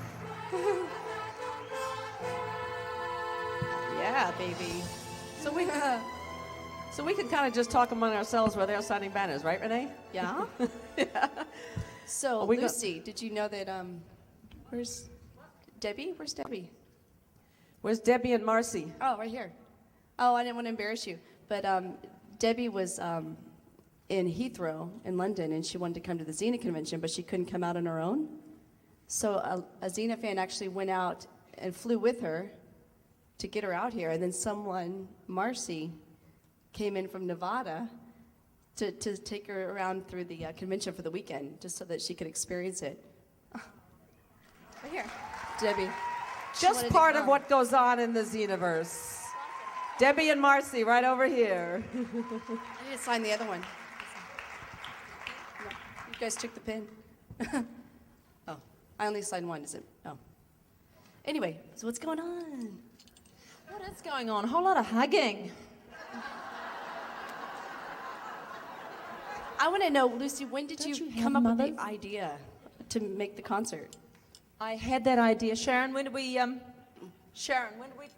Yeah, baby. So we can kind of just talk among ourselves while they're signing banners, right, Renee? Yeah. So, Are we go- Lucy, did you know that, where's Debbie? Where's Debbie? Where's Debbie and Marcy? Oh, right here. Oh, I didn't want to embarrass you. But Debbie was in Heathrow in London, and she wanted to come to the Xena convention, but she couldn't come out on her own. So a Xena fan actually went out and flew with her to get her out here. And then someone, Marcy, came in from Nevada to take her around through the convention for the weekend, just so that she could experience it. Right here, Debbie. She Just wanted to part of come. what goes on in the Xeniverse. Debbie and Marcy, right over here. I need to sign the other one. No, you guys took the pen. Oh, I only signed one, is it? Oh. Anyway, so what's going on? What is going on? A whole lot of hugging. I want to know, Lucy, when did Don't you you have come up with mothers? the idea to make the concert? I had that idea. Sharon, when did we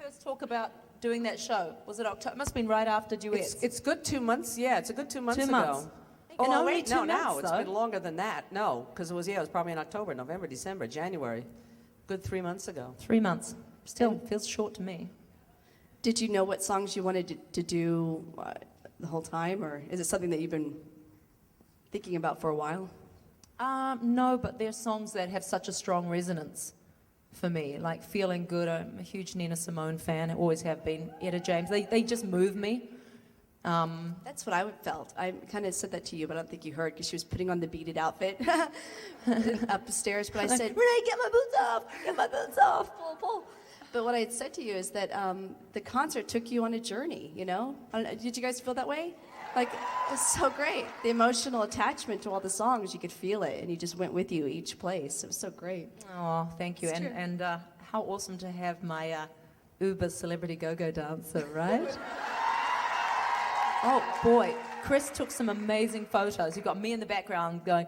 first talk about doing that show? Was it October? It must have been right after Duets. It's good 2 months. Yeah, it's a good 2 months 2 ago. months. Oh, And only wait, 2 no, now months, it's though. been longer than that. No, because it was probably in October, November, December, January. Good 3 months ago. 3 months. Still feels short to me. Did you know what songs you wanted to do the whole time, or is it something that you've been thinking about for a while? No, but there's songs that have such a strong resonance for me, like Feeling Good. I'm a huge Nina Simone fan, I always have been. Etta James, they just move me. That's what I felt. I kind of said that to you, but I don't think you heard because she was putting on the beaded outfit upstairs. But I Like, said, Renee, get my boots off! Get my boots off! Pull, pull. But what I had said to you is that the concert took you on a journey, you know? I don't know, did you guys feel that way? Like, it was so great. The emotional attachment to all the songs, you could feel it, and you just went with you each place. It was so great. Oh, thank you. It's true. And how awesome to have my Uber celebrity go-go dancer, right? Oh, boy. Chris took some amazing photos. You've got me in the background going,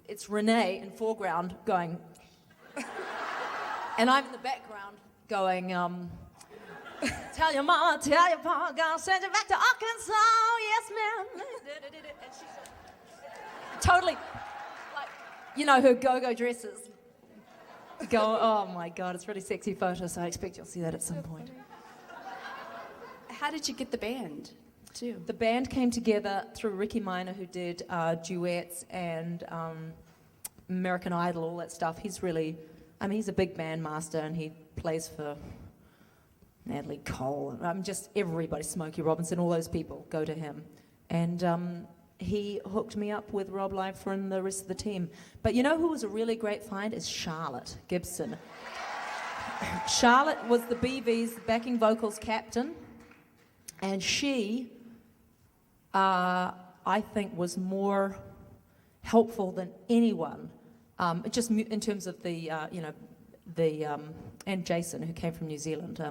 it's Renee in foreground going, and I'm in the background going, tell your mama, tell your papa, gonna send you back to Arkansas, yes, ma'am. And she's totally, like, you know, her go-go dresses. Oh my God, it's really sexy photo, so I expect you'll see that at some point. How did you get the band, too? The band came together through Ricky Minor, who did duets and American Idol, all that stuff. He's really, he's a big band master, and he plays for Natalie Cole. Just everybody, Smokey Robinson, all those people go to him. And he hooked me up with Rob Lifer and the rest of the team. But you know who was a really great find? Is Charlotte Gibson. Charlotte was the BV's backing vocals captain. And she, I think, was more helpful than anyone, just in terms of the, and Jason, who came from New Zealand,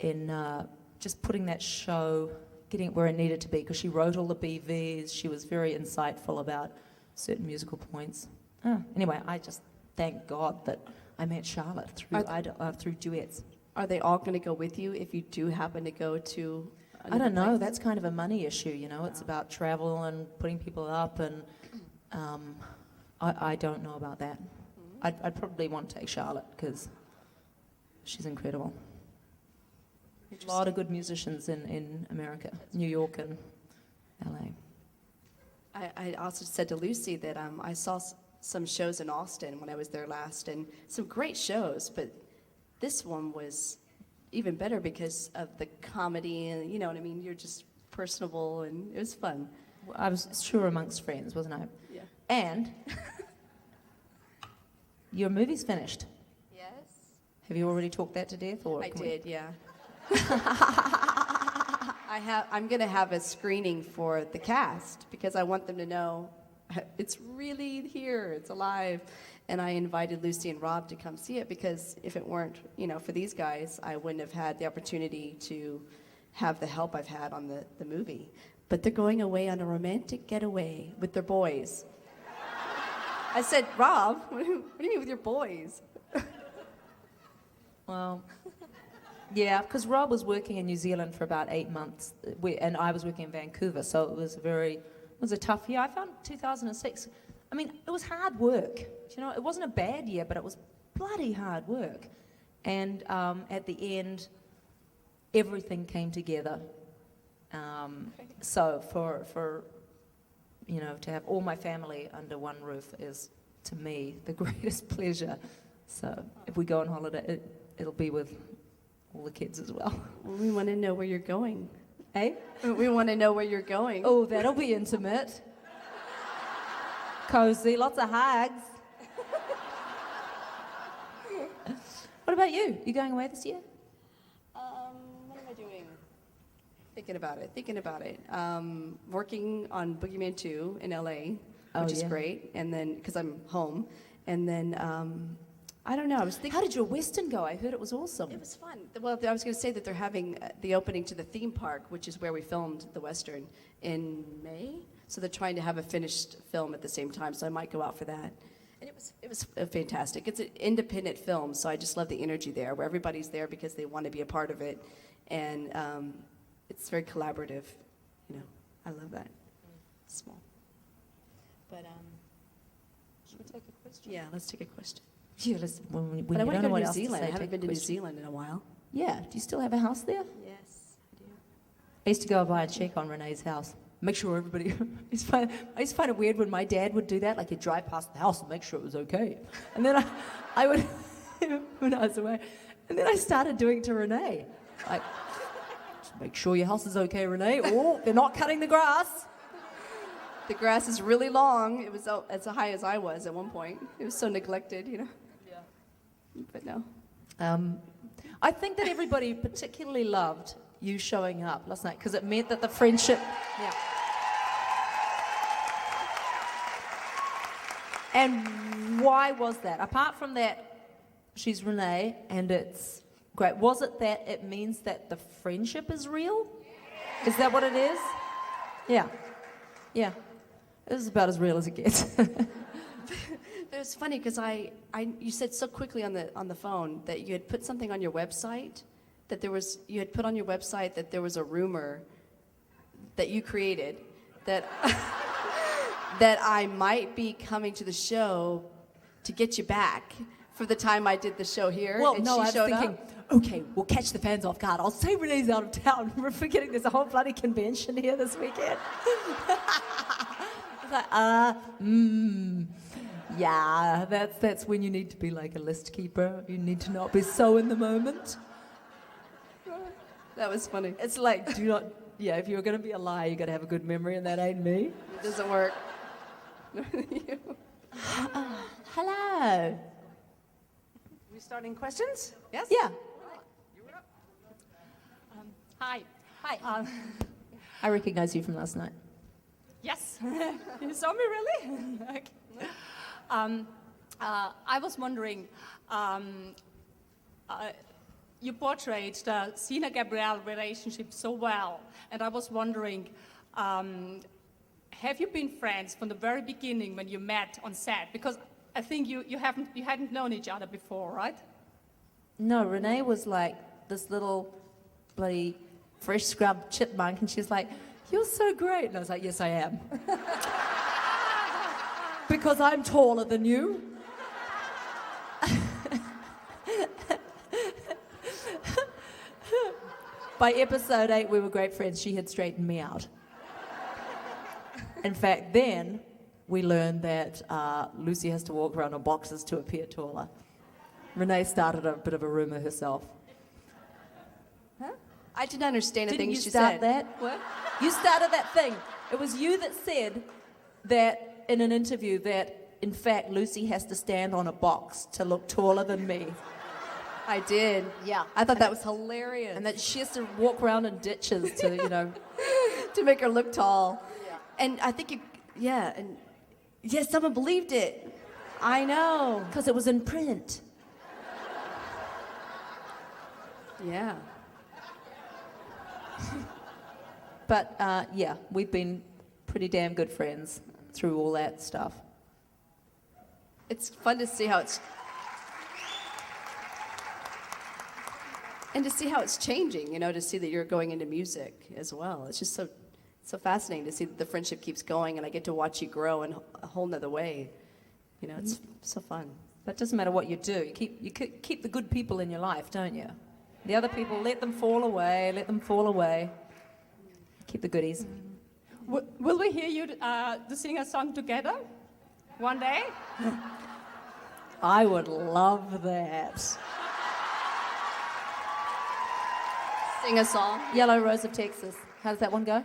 in just putting that show, getting it where it needed to be, because she wrote all the BVs. She was very insightful about certain musical points. Anyway, I just thank God that I met Charlotte through duets. Are they all going to go with you if you do happen to go to I don't know. That's kind of a money issue, you know. It's about travel and putting people up, and I don't know about that. I'd probably want to take Charlotte because she's incredible. A lot of good musicians in America, New York and LA. I also said to Lucy that I saw some shows in Austin when I was there last, and some great shows, but this one was even better because of the comedy, and you know what I mean? You're just personable, and it was fun. I was sure amongst friends, wasn't I? Yeah. And your movie's finished. Yes. Have you already talked that to death? Or I did, yeah. I'm going to have a screening for the cast because I want them to know it's really here, it's alive. And I invited Lucy and Rob to come see it because if it weren't, for these guys, I wouldn't have had the opportunity to have the help I've had on the movie. But they're going away on a romantic getaway with their boys. I said, Rob, what do you mean with your boys? Well, yeah, because Rob was working in New Zealand for about 8 months, and I was working in Vancouver, so it was a tough year. I found 2006, it was hard work. It wasn't a bad year, but it was bloody hard work. And at the end, everything came together. So for to have all my family under one roof is, to me, the greatest pleasure. So if we go on holiday, it'll be with all the kids as well. We want to know where you're going. Eh? We want to know where you're going. Oh, that'll be intimate. Cozy, lots of hugs. What about you? You going away this year? Thinking about it. Working on Boogeyman 2 in LA, Oh, which is yeah. great. And then, because I'm home. And then, I don't know, I was thinking. How did your Western go? I heard it was awesome. It was fun. Well, I was going to say that they're having the opening to the theme park, which is where we filmed the Western, in May. So they're trying to have a finished film at the same time, so I might go out for that. And it was fantastic. It's an independent film, so I just love the energy there, where everybody's there because they want to be a part of it. And it's very collaborative. You know, I love that. Small. But, should we take a question? Yeah, let's take a question. Yeah, let's, when But I you want don't to know go what to New else to Zealand. say, I haven't take been to a New question. Zealand in a while. Yeah. Do you still have a house there? Yes, I do. I used to go by and check on Renee's house. Make sure everybody. I used to find it weird when my dad would do that. Like he'd drive past the house and make sure it was okay. And then I would, when I was away, and then I started doing it to Renee. Like, just make sure your house is okay, Renee. Oh, they're not cutting the grass. The grass is really long. It was as high as I was at one point. It was so neglected, you know. Yeah. But no. I think that everybody particularly loved you showing up last night because it meant that the friendship. Yeah. And why was that? Apart from that, she's Renee and it's great. Was it that it means that the friendship is real? Is that what it is? Yeah. Yeah. It was about as real as it gets. It was funny because you said so quickly on the phone that you had put something on your website, that you had put on your website that there was a rumor that you created that that I might be coming to the show to get you back for the time I did the show here. Well, and no, she I was showed thinking, up. okay, we'll catch the fans off guard. I'll say Renee's out of town. We're forgetting there's a whole bloody convention here this weekend. It's like, yeah, that's when you need to be like a list keeper. You need to not be so in the moment. That was funny. It's like, if you're going to be a liar, you got to have a good memory, and that ain't me. It doesn't work. Hello. We starting questions? Yes? Yeah. Hi. Hi. I recognize you from last night. Yes. You saw me really? Okay. I was wondering, you portrayed the Zena-Gabrielle relationship so well, and I was wondering, have you been friends from the very beginning when you met on set? Because I think you hadn't known each other before, right? No, Renee was like this little bloody fresh scrubbed chipmunk, and she's like, "You're so great," and I was like, "Yes, I am." Because I'm taller than you. By episode 8, we were great friends. She had straightened me out. In fact, then we learned that Lucy has to walk around on boxes to appear taller. Renee started a bit of a rumor herself. Huh? I didn't understand a Didn't thing you she start said. that? What? You started that thing. It was you that said that in an interview that, in fact, Lucy has to stand on a box to look taller than me. I did. Yeah. I thought that was hilarious. And that she has to walk around in ditches to, to make her look tall. Yeah. And I think someone believed it. I know. Because it was in print. Yeah. But, yeah, we've been pretty damn good friends through all that stuff. It's fun to see how it's... And to see how it's changing, to see that you're going into music as well. It's just so fascinating to see that the friendship keeps going, and I get to watch you grow in a whole nother way. It's so fun. But it doesn't matter what you do. You keep the good people in your life, don't you? The other people, let them fall away. Keep the goodies. Will we hear you to sing a song together one day? I would love that. Sing a song? Yellow Rose of Texas. How does that one go?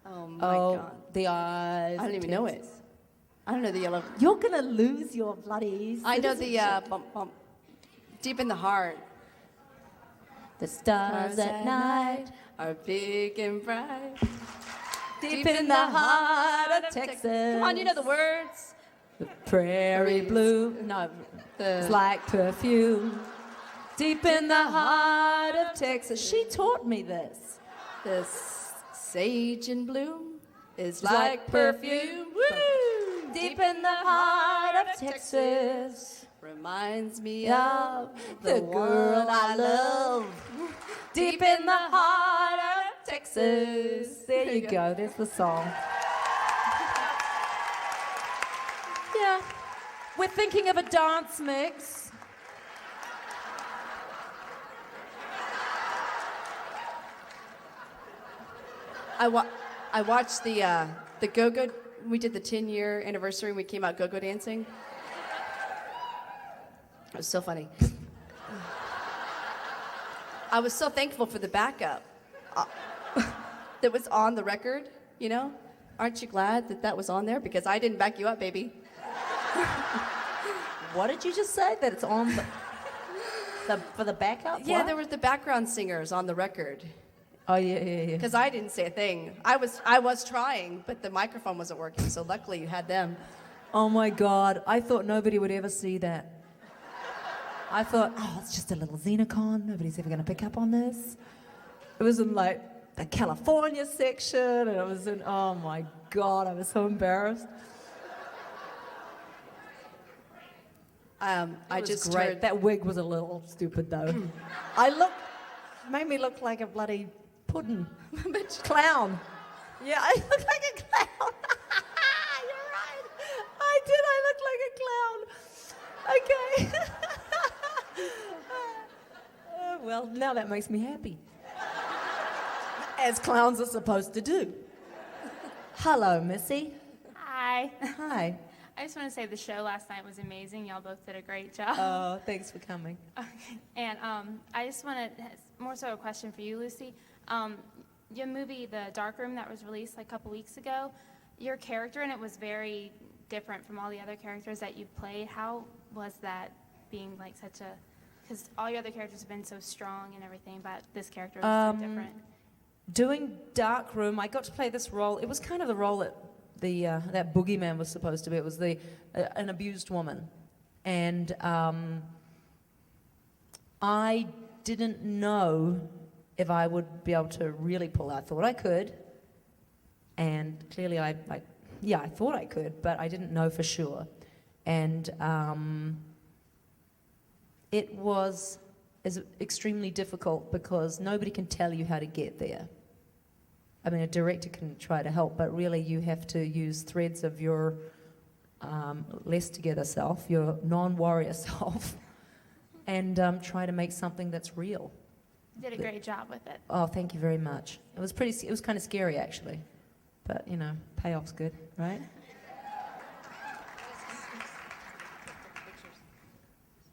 Oh, my God. The eyes. I don't even know it. I don't know the yellow... You're going to lose your bloody I know the bump, bump, deep in the heart. The stars at night are big and bright. deep in the heart of Texas. Come on, you know the words. The prairie blue, no, it's like perfume. Deep in the heart of Texas. She taught me this. The sage in bloom is It's like perfume. Woo! Deep in the heart of Texas. Reminds me of of the girl I love. Deep in the heart of Texas. There you go. There's the song. Yeah. We're thinking of a dance mix. I watched the go-go. We did the 10-year anniversary and we came out go-go dancing. It was so funny. I was so thankful for the backup that was on the record, you know? Aren't you glad that that was on there? Because I didn't back you up, baby. What did you just say? That it's on for the backup? Yeah, What? there were the background singers on the record. Oh, yeah. Because I didn't say a thing. I was trying, but the microphone wasn't working, so luckily you had them. Oh my God, I thought nobody would ever see that. I thought, oh, it's just a little Xenocon. Nobody's ever going to pick up on this. It was in like the California section, and it was in, oh my God, I was so embarrassed. I It was just great. heard That wig was a little stupid though. Made me look like a bloody pudding. Clown. Yeah, I look like a clown. You're right. I did. I look like a clown. Okay. Well, now that makes me happy. As clowns are supposed to do. Hello, Missy. Hi. Hi. I just want to say the show last night was amazing. Y'all both did a great job. Oh, thanks for coming. Okay. And I just want to, more so a question for you, Lucy. Your movie, The Dark Room, that was released like a couple weeks ago, your character in it was very different from all the other characters that you've played. How was that being like such a, because all your other characters have been so strong and everything, but this character was so different. Doing Dark Room, I got to play this role. It was kind of the role that that boogeyman was supposed to be. It was an abused woman, and I didn't know if I would be able to really pull out. I thought I could, and clearly I thought I could, but I didn't know for sure, and it was extremely difficult because nobody can tell you how to get there. I mean, a director can try to help, but really you have to use threads of your less together self, your non-warrior self, and try to make something that's real. You did a great job with it. Oh, thank you very much. It was kind of scary actually, but you know, payoff's good, right?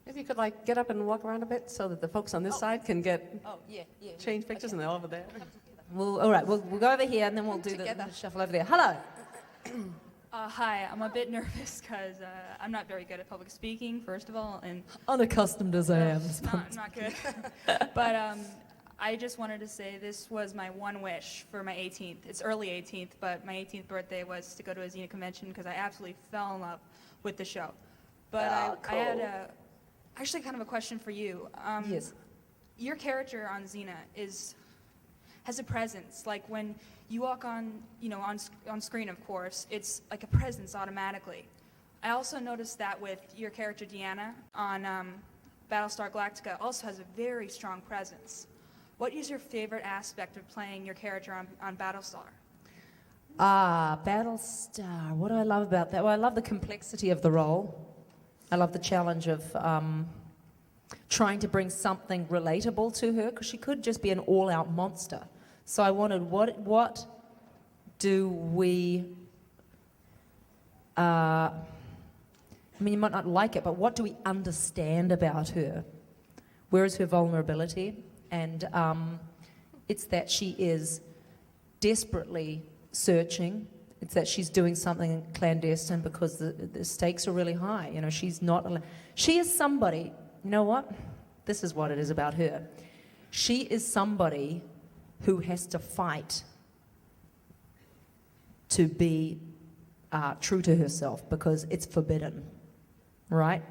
Maybe you could like get up and walk around a bit so that the folks on this side can get change pictures and they're over there. All right, we'll go over here and then we'll do the shuffle over there. Hello. Hi, I'm a bit nervous because I'm not very good at public speaking, first of all, and Unaccustomed as I am. not good. But I just wanted to say this was my one wish for my 18th. It's early 18th, but my 18th birthday was to go to a Xena convention because I absolutely fell in love with the show. But I had actually kind of a question for you. Yes. Your character on Xena has a presence. Like when you walk on screen, of course, it's like a presence automatically. I also noticed that with your character Deanna on Battlestar Galactica also has a very strong presence. What is your favorite aspect of playing your character on Battlestar? Battlestar. What do I love about that? Well, I love the complexity of the role. I love the challenge of trying to bring something relatable to her, because she could just be an all-out monster. So I wanted, what do we, I mean, you might not like it, but what do we understand about her? Where is her vulnerability? And it's that she is desperately searching. It's that she's doing something clandestine because the stakes are really high. You know, she is somebody, you know what? This is what it is about her. She is somebody who has to fight to be true to herself because it's forbidden, right?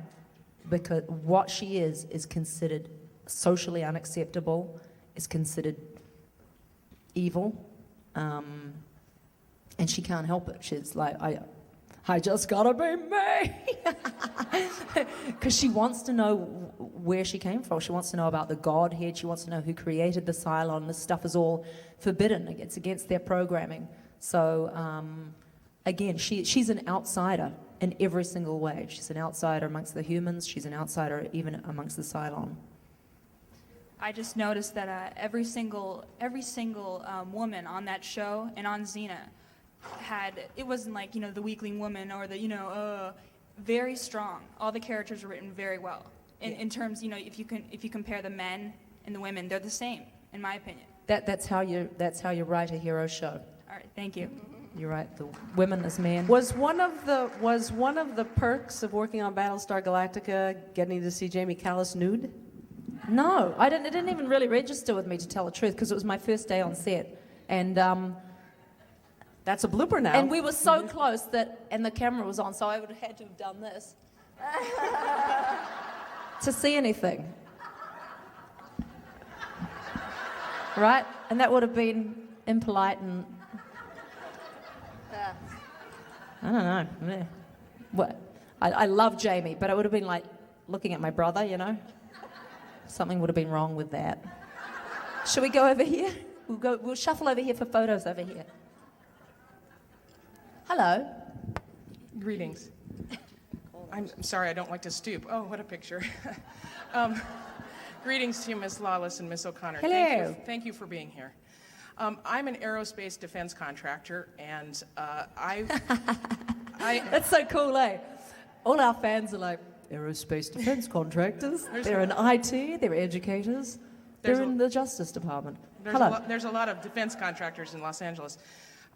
Because what she is considered socially unacceptable, is considered evil, and she can't help it. She's like, I just gotta be me. Because she wants to know where she came from. She wants to know about the Godhead. She wants to know who created the Cylon. This stuff is all forbidden. It's against their programming. So, again, she's an outsider in every single way. She's an outsider amongst the humans. She's an outsider even amongst the Cylon. I just noticed that every single woman on that show and on Xena it wasn't like, the weakling woman or the, very strong. All the characters were written very well. In terms, if you compare the men and the women, they're the same, in my opinion. That's how you write a hero show. All right, thank you. You're right. The women as men. Was one of the perks of working on Battlestar Galactica getting to see Jamie Callis nude? No, it didn't even really register with me, to tell the truth, because it was my first day on set, and that's a blooper now. And we were so close and the camera was on, so I would have had to have done this to see anything, right? And that would have been impolite and I don't know. Yeah. What? I love Jamie, but it would have been like looking at my brother, Something would have been wrong with that. Should we go over here? We'll shuffle over here for photos over here. Hello. Greetings. I'm sorry, I don't like to stoop. Oh, what a picture. Greetings to you, Miss Lawless and Miss O'Connor. Hello. Thank you for being here. I'm an aerospace defense contractor, and That's so cool, eh? All our fans are like, aerospace defense contractors. They're in IT, they're educators, they're in the Justice Department. Hello. There's a lot of defense contractors in Los Angeles.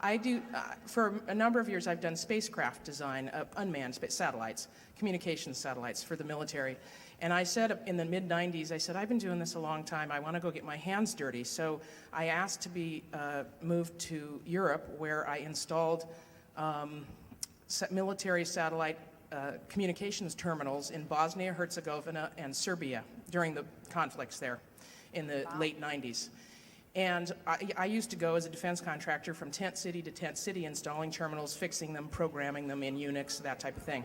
I do, for a number of years, I've done spacecraft design, unmanned satellites, communications satellites for the military. And I said in the mid-90s, I've been doing this a long time. I want to go get my hands dirty. So I asked to be moved to Europe, where I installed military satellite communications terminals in Bosnia, Herzegovina, and Serbia during the conflicts there in the late 90s. And I used to go as a defense contractor from tent city to tent city, installing terminals, fixing them, programming them in Unix, that type of thing.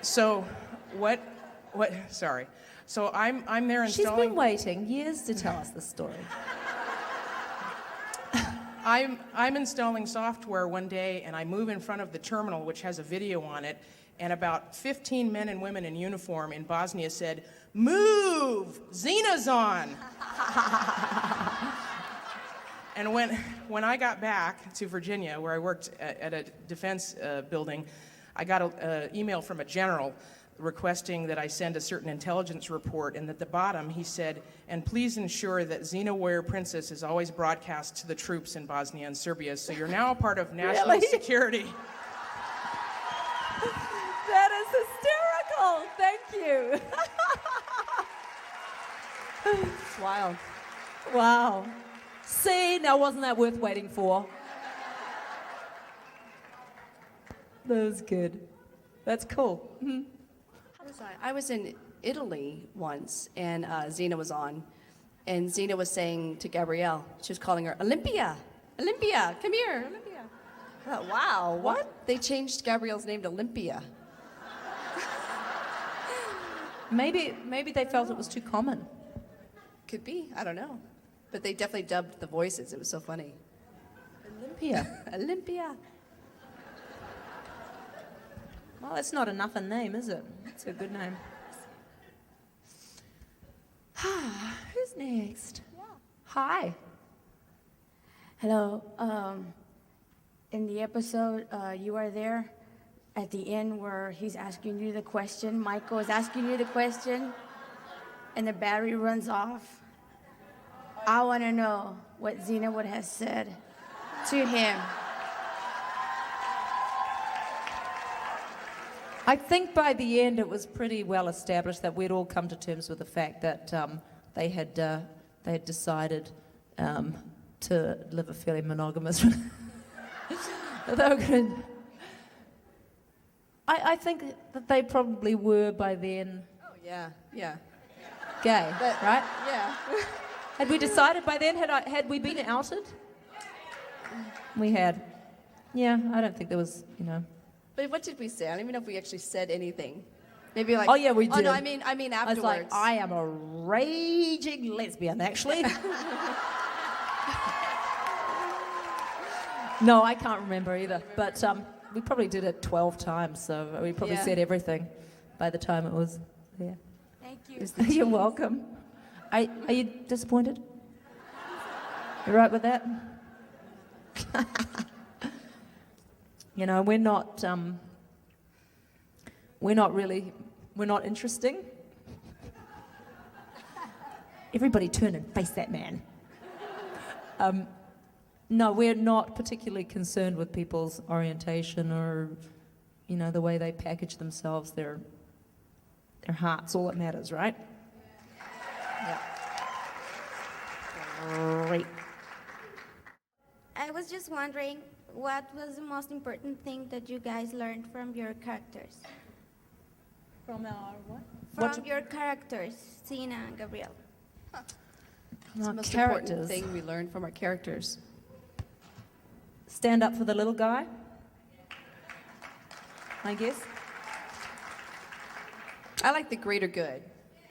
So sorry. So I'm there installing... She's been waiting years to tell us the story. I'm installing software one day, and I move in front of the terminal, which has a video on it, and about 15 men and women in uniform in Bosnia said, "Move! Xena's on!" And when I got back to Virginia, where I worked at a defense building, I got an email from a general requesting that I send a certain intelligence report, and at the bottom he said, "And please ensure that Xena Warrior Princess is always broadcast to the troops in Bosnia and Serbia, so you're now a part of national security." That is hysterical. Thank you. It's wild. Wow. See, now wasn't that worth waiting for? That was good. That's cool. Mm-hmm. I was in Italy once, and Xena was on, and Xena was saying to Gabrielle, she was calling her, Olympia, Olympia, come here, Olympia. I thought, wow, what? They changed Gabrielle's name to Olympia. Maybe they felt it was too common. Could be, I don't know. But they definitely dubbed the voices. It was so funny. Olympia. Olympia. Well, that's not enough a name, is it? It's a good name. Who's next? Yeah. Hi. Hello. In the episode, you are there at the end where he's asking you the question. Michael is asking you the question, and the battery runs off. I want to know what Xena would have said to him. I think by the end it was pretty well established that we'd all come to terms with the fact that they had they had decided to live a fairly monogamous. They were going to, I think that they probably were by then Oh, yeah, yeah. gay, But- right? Yeah. Had we decided by then? Had we been outed? We had. Yeah, I don't think there was, But what did we say? I don't even know if we actually said anything. Maybe like. Oh yeah, we did. Oh no, I mean I was afterwards. like, I am a raging lesbian, actually. No, I can't remember either. But we probably did it 12 times, so we probably Yeah. said everything by the time it was there. Thank you. It was the You're tease. welcome. Are you disappointed? You right with that? we're not interesting. Everybody turn and face that man. No, we're not particularly concerned with people's orientation or, the way they package themselves, their heart's all that matters, right? Yeah. Great. I was just wondering, what was the most important thing that you guys learned from your characters? From our what? From your characters, Sina and Gabriel. It's the Our most characters. important thing we learned from our characters. Stand up for the little guy, I guess. I like the greater good.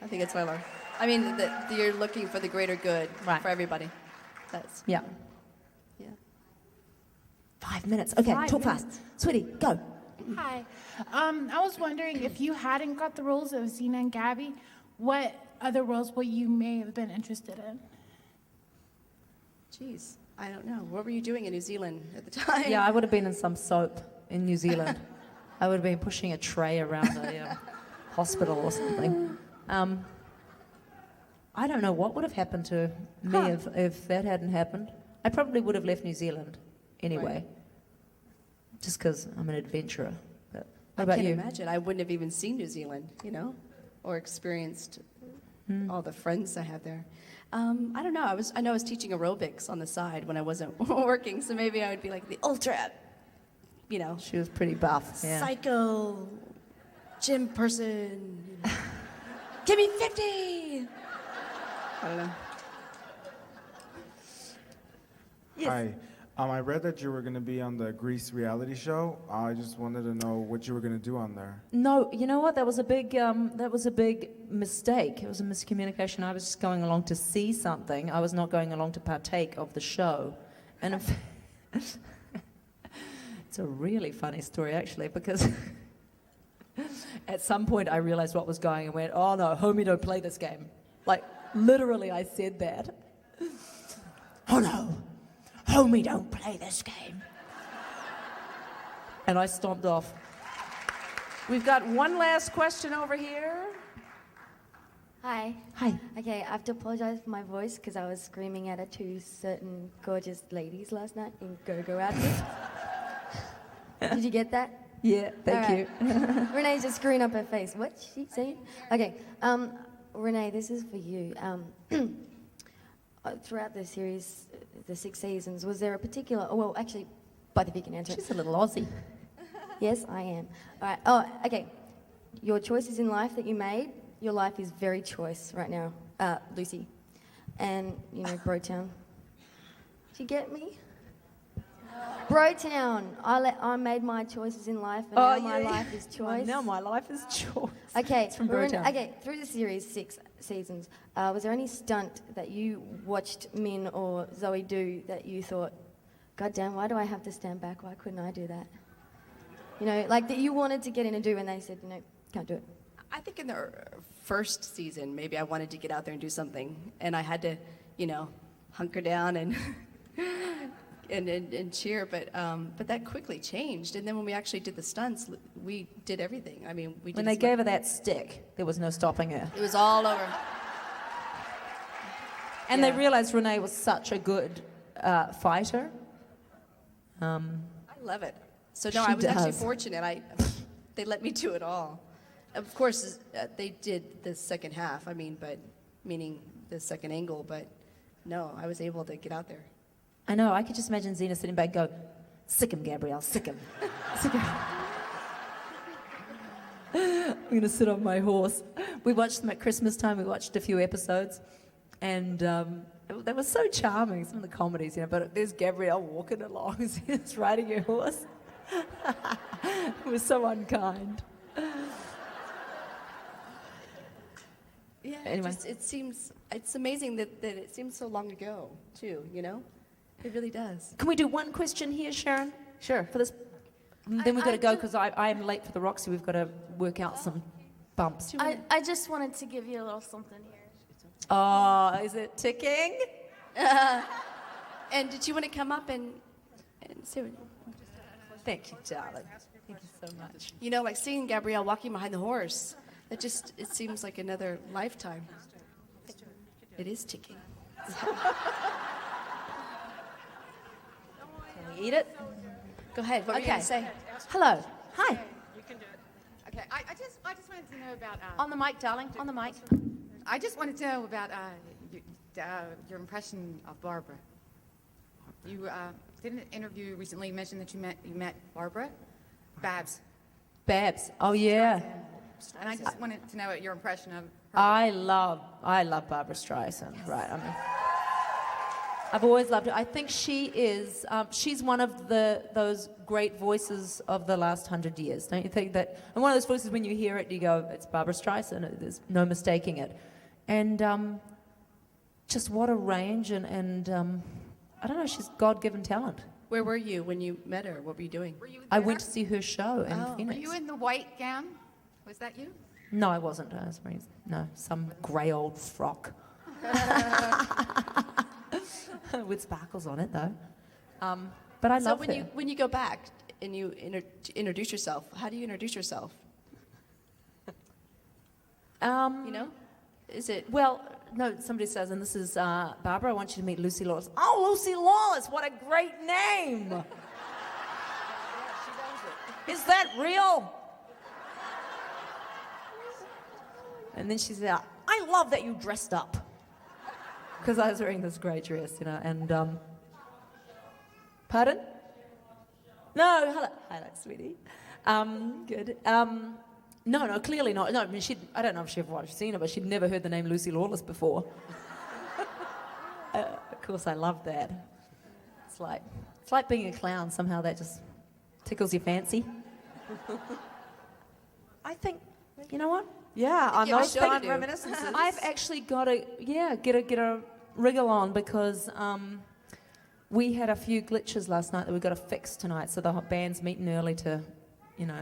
I think that's what I learned. I mean, that you're looking for the greater good for everybody. That's Yeah. yeah. 5 minutes. Okay, 5 talk minutes. fast. Sweetie, go. Hi. I was wondering if you hadn't got the roles of Zena and Gabby, what other roles would you may have been interested in? Jeez, I don't know. What were you doing in New Zealand at the time? Yeah, I would have been in some soap in New Zealand. I would have been pushing a tray around a hospital or something. I don't know what would have happened to me if that hadn't happened. I probably would have left New Zealand anyway, just because I'm an adventurer. But what about I can't you? imagine. I wouldn't have even seen New Zealand, or experienced all the friends I have there. I don't know. I know I was teaching aerobics on the side when I wasn't working, so maybe I would be like the ultra, She was pretty buff. Yeah. psycho gym person. Give me 50. I don't know. Hi. I read that you were going to be on the Grease reality show. I just wanted to know what you were going to do on there. No, you know what? That was a big mistake. It was a miscommunication. I was just going along to see something. I was not going along to partake of the show. And in fact, it's a really funny story, actually, because at some point I realized what was going and went, oh no, homie, don't play this game. Like, literally I said that. Oh no, homie, don't play this game. And I stomped off. We've got one last question over here. Hi. Hi. Okay, I have to apologize for my voice because I was screaming at two certain gorgeous ladies last night in go-go outfits. Did you get that? Yeah, thank you. Renee's just screwing up her face. What's she saying? Okay, Renee, this is for you. Throughout the series, the 6 seasons, was there a particular... Oh, well, actually, both of you can answer. She's a little Aussie. Yes, I am. All right. Oh, okay. Your choices in life that you made, your life is very choice right now, Lucy. And, Brotown. Did you get me? Brotown. I made my choices in life, and now my life is choice. Now my life is choice. Okay. It's from Brotown. Okay, through the series, 6 seasons, was there any stunt that you watched Min or Zoe do that you thought, God damn, why do I have to stand back? Why couldn't I do that? Like that you wanted to get in and do, and they said, can't do it. I think in the first season, maybe I wanted to get out there and do something, and I had to, hunker down and and cheer. But that quickly changed. And then when we actually did the stunts, we did everything. I mean, we did. When they gave her that stick, there was no stopping her. It was all over. And they realized Renee was such a good fighter. I love it. So no, She I was actually does. fortunate. They let me do it all. Of course, they did the second half. I mean, but meaning the second angle. But no, I was able to get out there. I know, I could just imagine Xena sitting back and go, sick him, Gabrielle, sick him. Sick him. I'm going to sit on my horse. We watched them at Christmas time. We watched a few episodes. And they were so charming, some of the comedies, you know. But there's Gabrielle walking along as he's riding her horse. It was so unkind. Yeah, Anyway. it's amazing that it seems so long ago, too, you know? It really does. Can we do one question here, Sharon? Sure. For this, then we've got to go because I am late for the Roxy. We've got to work out some bumps. I just wanted to give you a little something here. Oh, is it ticking? And did you want to come up and say what? Thank you, darling. Thank you so much. You know, like seeing Gabrielle walking behind the horse, it seems like another lifetime. It is ticking. Can we eat it? Go ahead. What were you going to say? Hello. Hi. You can do it. Okay, I just wanted to know about. On the mic, darling. On the mic. I just wanted to know about your impression of Barbara. You did an interview recently. You mentioned that you met Barbara, Babs. Babs. Oh yeah. And I just wanted to know your impression of her. I love Barbara Streisand. Right. I mean, I've always loved her. I think she is. She's one of those great voices of the last 100 years. Don't you think that? And one of those voices when you hear it, you go, "It's Barbara Streisand." There's no mistaking it. And just what a range and I don't know. She's God-given talent. Where were you when you met her? What were you doing? I went to see her show in Were Phoenix. you in the white gown? Was that you? No, I wasn't. I was wearing some grey old frock with sparkles on it, though. But I love her. When you go back and you introduce yourself, how do you introduce yourself? You know, is it? Well, no. Somebody says, and this is Barbara. I want you to meet Lucy Lawless. Oh, Lucy Lawless! What a great name! Is that real? And then she said, I love that you dressed up. Because I was wearing this great dress, you know, and, pardon? No, hello, sweetie. Good. No, clearly not. No, I mean, I don't know if she'd ever seen her, but she'd never heard the name Lucy Lawless before. Of course, I love that. It's like being a clown. Somehow that just tickles your fancy. I think, you know what? Yeah, on those fond I've reminiscences. I've actually got to, get a wriggle on because we had a few glitches last night that we've got to fix tonight. So the band's meeting early to,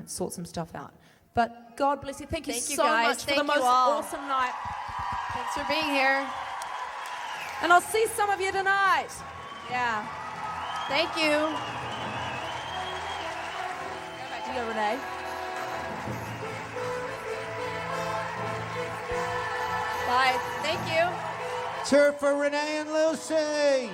sort some stuff out. But God bless you. Thank you so guys. much for Thank the most you all. awesome night. Thanks for being here. And I'll see some of you tonight. Yeah. Thank you. Do you go, Renee? Bye. Thank you. Cheer for Renee and Lucy.